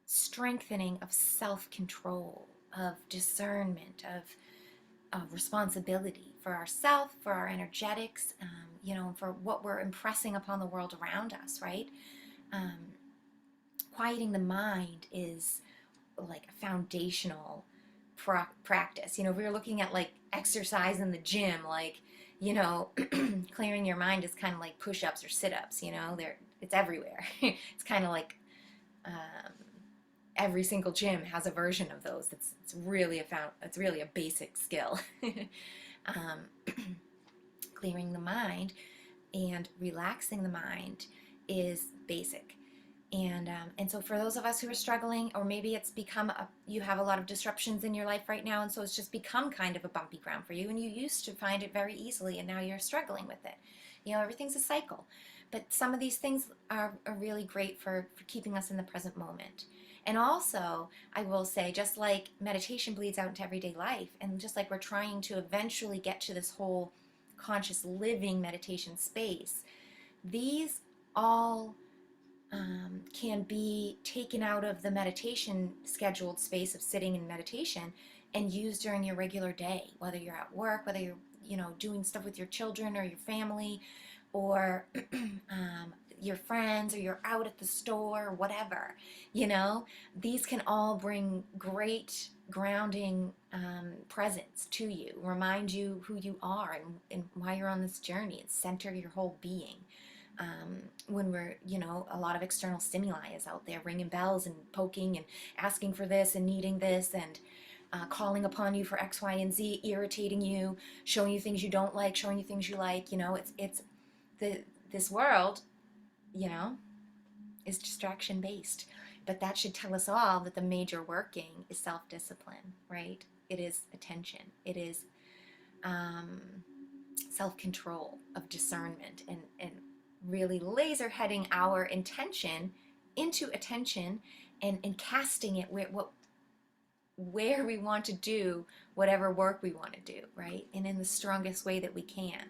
strengthening of self-control, of discernment, of responsibility for ourself, for our energetics, you know, for what we're impressing upon the world around us, right? Quieting the mind is like a foundational practice. You know, if we were looking at like exercise in the gym, like, you know, clearing your mind is kind of like push-ups or sit-ups, you know, it's everywhere. It's kind of like every single gym has a version of those. It's really a basic skill. Clearing the mind and relaxing the mind is basic. And so for those of us who are struggling, or maybe it's become you have a lot of disruptions in your life right now, and so it's just become kind of a bumpy ground for you, and you used to find it very easily, and now you're struggling with it. You know, everything's a cycle. But some of these things are really great for keeping us in the present moment. And also, I will say, just like meditation bleeds out into everyday life, and just like we're trying to eventually get to this whole conscious living meditation space, these all can be taken out of the meditation scheduled space of sitting in meditation and use during your regular day, whether you're at work, whether you're, doing stuff with your children or your family, or your friends, or you're out at the store, whatever. You know, these can all bring great grounding presence to you, remind you who you are and why you're on this journey, and center your whole being. When we're, a lot of external stimuli is out there ringing bells and poking and asking for this and needing this, and calling upon you for X, Y, and Z, irritating you, showing you things you don't like, showing you things you like. It's this world, you know, is distraction based. But that should tell us all that the major working is self-discipline, right? It is attention. It is self-control of discernment, and really laser heading our intention into attention, and casting it where we want to do whatever work we want to do, right? And in the strongest way that we can.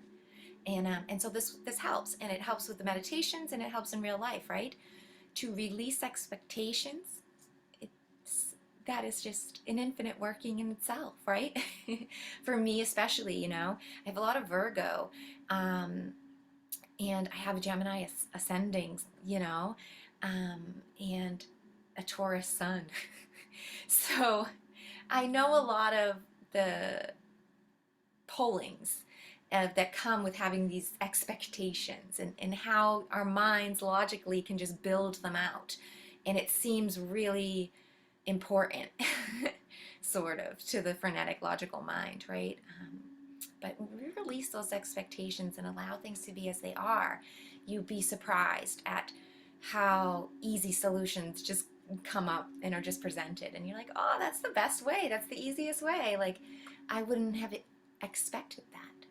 And so this helps, and it helps with the meditations, and it helps in real life, right? To release expectations, that is just an infinite working in itself, right? For me especially, I have a lot of Virgo, and I have a Gemini ascending, and a Taurus sun. So I know a lot of the pullings that come with having these expectations, and how our minds logically can just build them out. And it seems really important, sort of, to the frenetic logical mind, right? But when we release those expectations and allow things to be as they are, you'd be surprised at how easy solutions just come up and are just presented. And you're like, oh, that's the best way. That's the easiest way. Like, I wouldn't have expected that,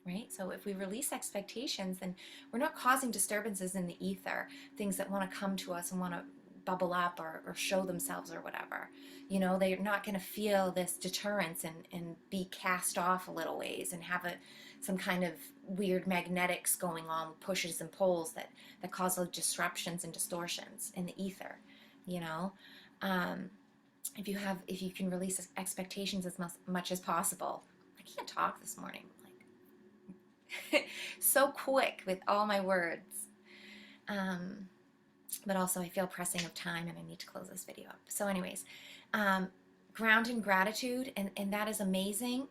right? So if we release expectations, then we're not causing disturbances in the ether, things that want to come to us and want to bubble up or show themselves or whatever. They're not going to feel this deterrence and be cast off a little ways and have some kind of weird magnetics going on, pushes and pulls that cause those disruptions and distortions in the ether. If you can release expectations as much as possible. I can't talk this morning, like so quick with all my words. But also I feel pressing of time, and I need to close this video up. So anyways, ground in gratitude, and that is amazing.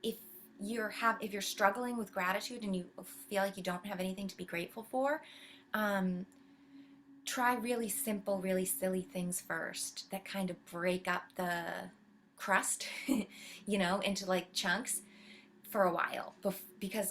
If you're struggling with gratitude and you feel like you don't have anything to be grateful for, try really simple, really silly things first that kind of break up the crust, into like chunks for a while, because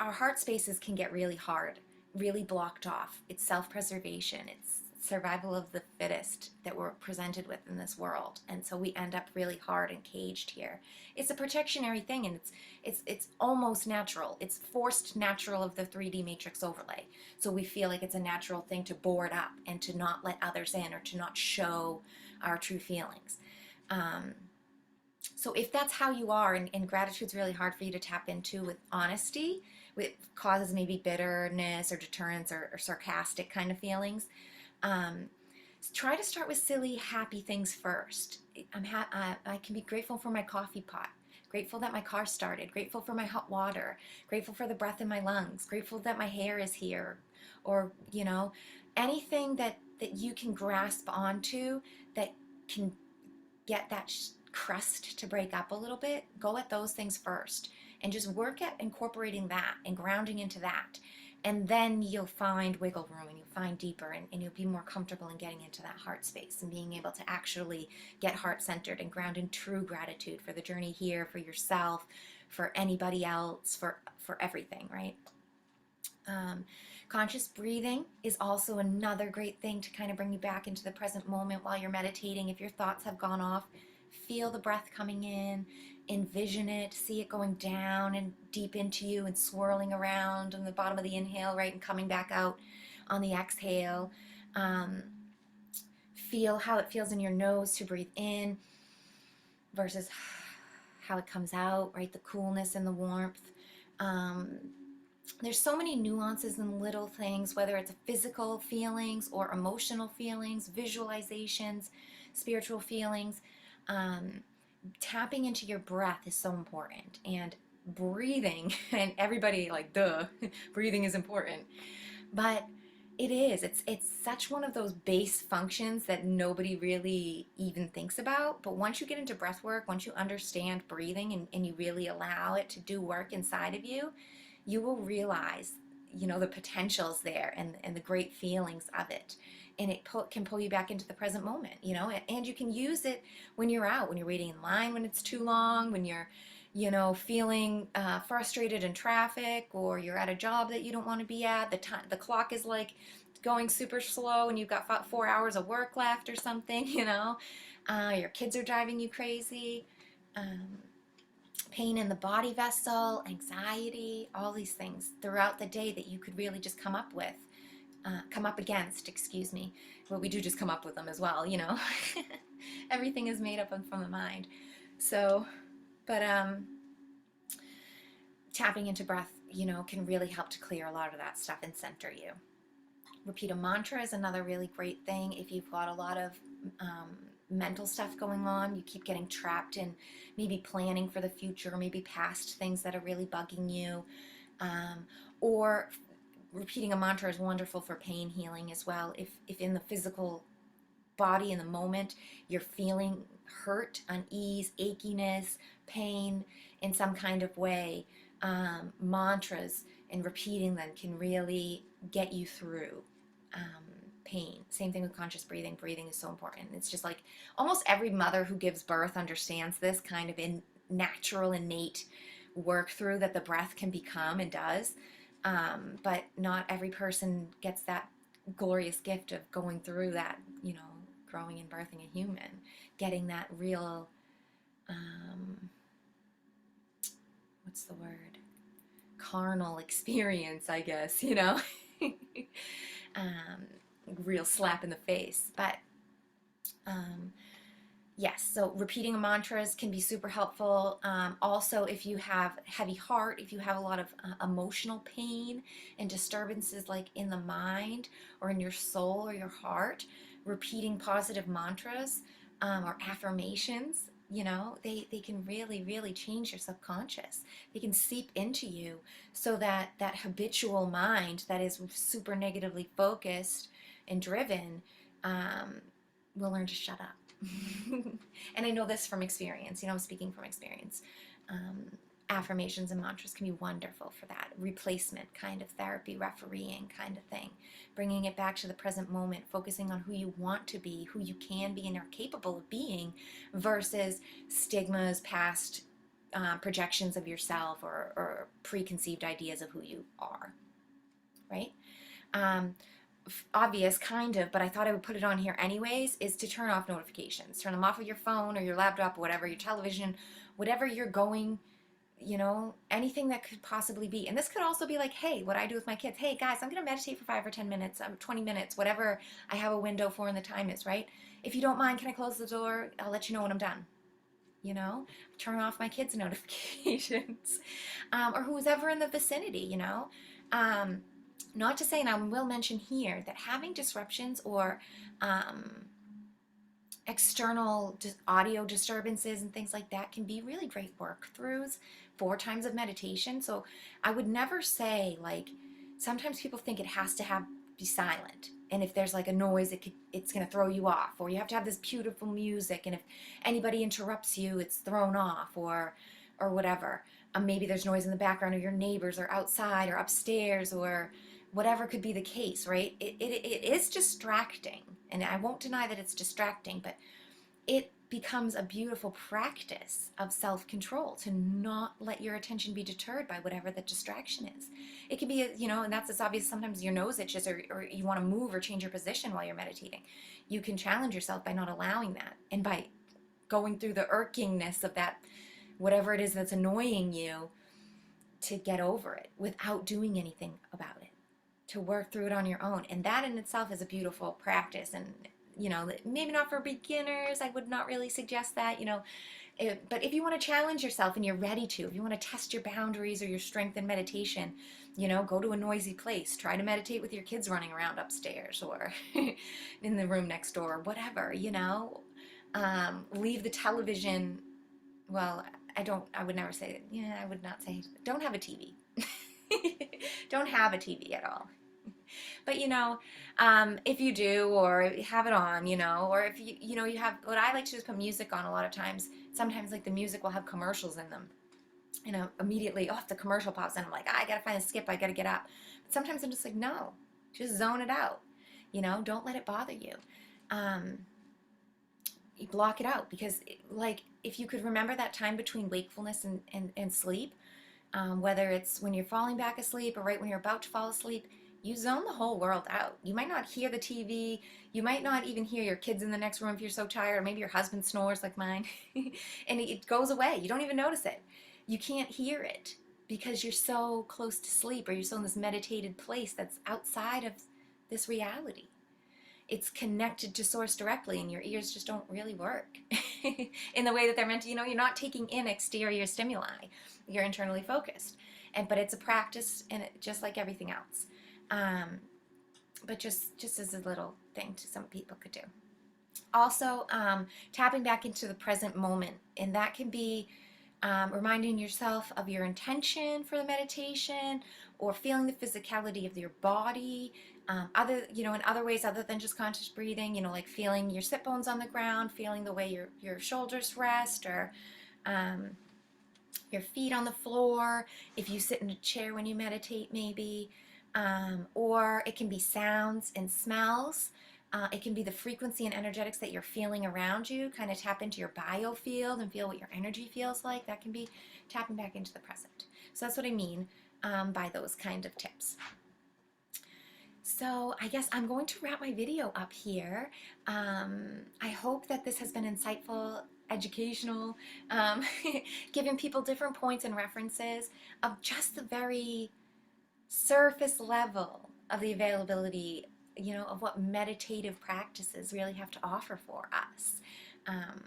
our heart spaces can get really hard, really blocked off. It's self-preservation. It's survival of the fittest that we're presented with in this world, and so we end up really hard and caged here. It's a protectionary thing, and it's almost natural. It's forced natural of the 3D matrix overlay. So we feel like it's a natural thing to board up and to not let others in, or to not show our true feelings. So if that's how you are, and gratitude's really hard for you to tap into with honesty, it causes maybe bitterness or deterrence or sarcastic kind of feelings, try to start with silly, happy things first. I can be grateful for my coffee pot, grateful that my car started, grateful for my hot water, grateful for the breath in my lungs, grateful that my hair is here, or, anything that you can grasp onto that can get that crust to break up a little bit. Go at those things first, and just work at incorporating that and grounding into that. And then you'll find wiggle room, and you'll find deeper, and you'll be more comfortable in getting into that heart space and being able to actually get heart-centered and ground in true gratitude for the journey here, for yourself, for anybody else, for everything, right? Conscious breathing is also another great thing to kind of bring you back into the present moment while you're meditating. If your thoughts have gone off, feel the breath coming in, envision it, see it going down and deep into you and swirling around on the bottom of the inhale, right, and coming back out on the exhale. Feel how it feels in your nose to breathe in versus how it comes out, right, the coolness and the warmth. There's so many nuances and little things, whether it's physical feelings or emotional feelings, visualizations, spiritual feelings, tapping into your breath is so important, and breathing, and everybody like, duh, breathing is important, but it's such one of those base functions that nobody really even thinks about. But once you get into breath work, once you understand breathing, and you really allow it to do work inside of you, you will realize, the potentials there, and the great feelings of it. And it can pull you back into the present moment, and you can use it when you're out, when you're waiting in line, when it's too long, when you're, feeling frustrated in traffic, or you're at a job that you don't want to be at. The clock is like going super slow, and you've got 4 hours of work left or something. Your kids are driving you crazy. Um, Pain in the body vessel, anxiety, all these things throughout the day that you could really just come up against, excuse me. Well, we do just come up with them as well. Everything is made up from the mind. So, but tapping into breath, can really help to clear a lot of that stuff and center you. Repeat a mantra is another really great thing. If you've got a lot of mental stuff going on, you keep getting trapped in maybe planning for the future, or maybe past things that are really bugging you, or repeating a mantra is wonderful for pain healing as well. If in the physical body, in the moment, you're feeling hurt, unease, achiness, pain in some kind of way, mantras and repeating them can really get you through pain. Same thing with conscious breathing. Breathing is so important. It's just like almost every mother who gives birth understands this kind of natural, innate work through that the breath can become and does. But not every person gets that glorious gift of going through that, growing and birthing a human, getting that real, what's the word? Carnal experience, I guess, real slap in the face. But yes, so repeating mantras can be super helpful. Also, if you have heavy heart, if you have a lot of emotional pain and disturbances like in the mind or in your soul or your heart, repeating positive mantras or affirmations, they can really, really change your subconscious. They can seep into you so that that habitual mind that is super negatively focused and driven will learn to shut up. And I know this from experience, I'm speaking from experience. Affirmations and mantras can be wonderful for that. Replacement kind of therapy, refereeing kind of thing. Bringing it back to the present moment, focusing on who you want to be, who you can be and are capable of being, versus stigmas, past projections of yourself, or preconceived ideas of who you are, right? Obvious kind of, but I thought I would put it on here anyways, is to turn off notifications. Turn them off of your phone or your laptop, or whatever, your television, whatever you're going, anything that could possibly be. And this could also be like, hey, what I do with my kids, hey guys, I'm going to meditate for 5 or 10 minutes, 20 minutes, whatever I have a window for and the time is, right? If you don't mind, can I close the door? I'll let you know when I'm done. Turn off my kids' notifications, or who's ever in the vicinity, not to say, and I will mention here, that having disruptions or external audio disturbances and things like that can be really great work-throughs for times of meditation. So I would never say, like, sometimes people think it has to be silent. And if there's like a noise, it's going to throw you off. Or you have to have this beautiful music. And if anybody interrupts you, it's thrown off, or whatever. Maybe there's noise in the background, or your neighbors are outside or upstairs, or whatever could be the case, right? It is distracting, and I won't deny that it's distracting, but it becomes a beautiful practice of self-control to not let your attention be deterred by whatever the distraction is. It can be, and that's as obvious, sometimes your nose itches, or you want to move or change your position while you're meditating. You can challenge yourself by not allowing that, and by going through the irkingness of that, whatever it is that's annoying you, to get over it without doing anything about it, to work through it on your own. And that in itself is a beautiful practice. And maybe not for beginners, I would not really suggest that, but if you want to challenge yourself and you're ready to, if you want to test your boundaries or your strength in meditation, go to a noisy place, try to meditate with your kids running around upstairs, or in the room next door, whatever, leave the television well, I would never say, yeah, I would not say, don't have a TV. Don't have a TV at all. But if you do, or have it on, or if you have, what I like to do is put music on a lot of times. Sometimes like the music will have commercials in them. Immediately off the commercial pops and I'm like, I gotta find a skip, I gotta get up. But sometimes I'm just like, no, just zone it out. Don't let it bother you. Um, you block it out because, like, if you could remember that time between wakefulness and sleep, whether it's when you're falling back asleep or right when you're about to fall asleep, you zone the whole world out. You might not hear the TV. You might not even hear your kids in the next room if you're so tired, or maybe your husband snores like mine, and it goes away. You don't even notice it. You can't hear it because you're so close to sleep, or you're so in this meditated place that's outside of this reality. It's connected to source directly, and your ears just don't really work in the way that they're meant to. You're not taking in exterior stimuli. You're internally focused. But it's a practice, and just like everything else. But just as a little thing to some people could do. Also, tapping back into the present moment, and that can be reminding yourself of your intention for the meditation, or feeling the physicality of your body, in other ways other than just conscious breathing, like feeling your sit bones on the ground, feeling the way your shoulders rest, or um, your feet on the floor, if you sit in a chair when you meditate maybe, or it can be sounds and smells. It can be the frequency and energetics that you're feeling around you. Kind of tap into your biofield and feel what your energy feels like. That can be tapping back into the present. So that's what I mean by those kind of tips. So I guess I'm going to wrap my video up here. I hope that this has been insightful, educational, giving people different points and references of just the very surface level of the availability, of what meditative practices really have to offer for us. Um,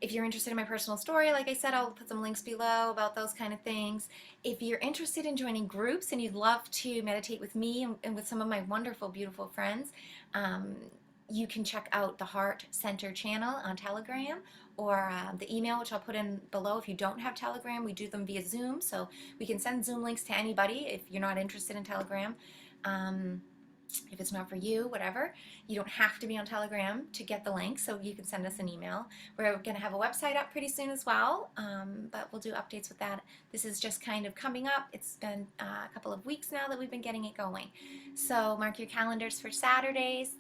if you're interested in my personal story, like I said, I'll put some links below about those kind of things. If you're interested in joining groups and you'd love to meditate with me and with some of my wonderful, beautiful friends, you can check out the Heart Center channel on Telegram, or the email, which I'll put in below. If you don't have Telegram, we do them via Zoom, so we can send Zoom links to anybody if you're not interested in Telegram. If it's not for you, whatever, you don't have to be on Telegram to get the link, so you can send us an email. We're going to have a website up pretty soon as well, but we'll do updates with that. This is just kind of coming up. It's been a couple of weeks now that we've been getting it going. So mark your calendars for Saturdays,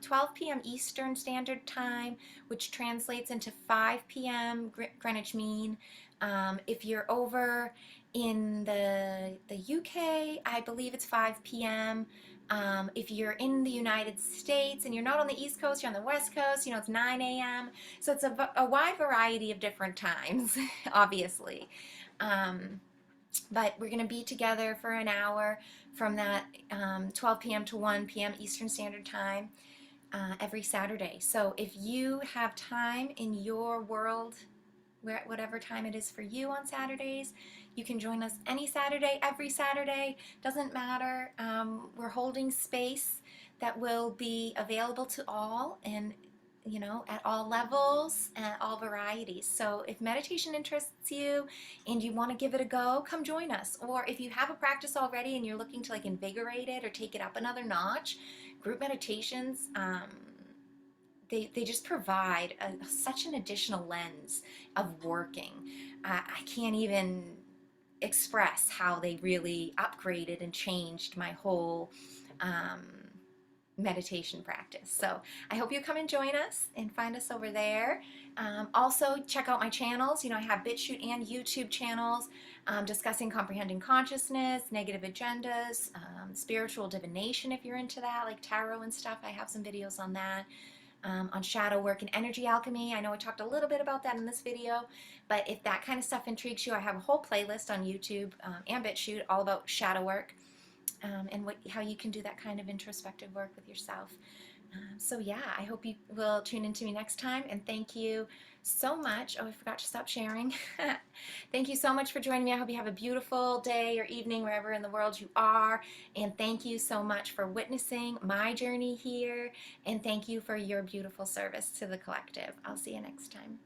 12 p.m. Eastern Standard Time, which translates into 5 p.m. Greenwich Mean. If you're over in the UK, I believe it's 5 p.m. If you're in the United States and you're not on the East Coast, you're on the West Coast, it's 9 a.m. So it's a wide variety of different times, obviously. But we're going to be together for an hour from that 12 p.m. to 1 p.m. Eastern Standard Time every Saturday. So if you have time in your world, whatever time it is for you on Saturdays, you can join us any Saturday, every Saturday, doesn't matter. We're holding space that will be available to all, and at all levels and all varieties. So if meditation interests you and you want to give it a go, come join us. Or if you have a practice already and you're looking to invigorate it or take it up another notch, group meditations, they just provide such an additional lens of working. I can't even express how they really upgraded and changed my whole meditation practice. So I hope you come and join us and find us over there. Also, check out my channels. I have BitChute and YouTube channels discussing comprehending consciousness, negative agendas, spiritual divination if you're into that, like tarot and stuff. I have some videos on that. On shadow work and energy alchemy. I know I talked a little bit about that in this video, but if that kind of stuff intrigues you, I have a whole playlist on YouTube and BitChute all about shadow work and how you can do that kind of introspective work with yourself. So yeah, I hope you will tune into me next time, and thank you so much. Oh, I forgot to stop sharing. Thank you so much for joining me. I hope you have a beautiful day or evening wherever in the world you are, and thank you so much for witnessing my journey here, and thank you for your beautiful service to the collective. I'll see you next time.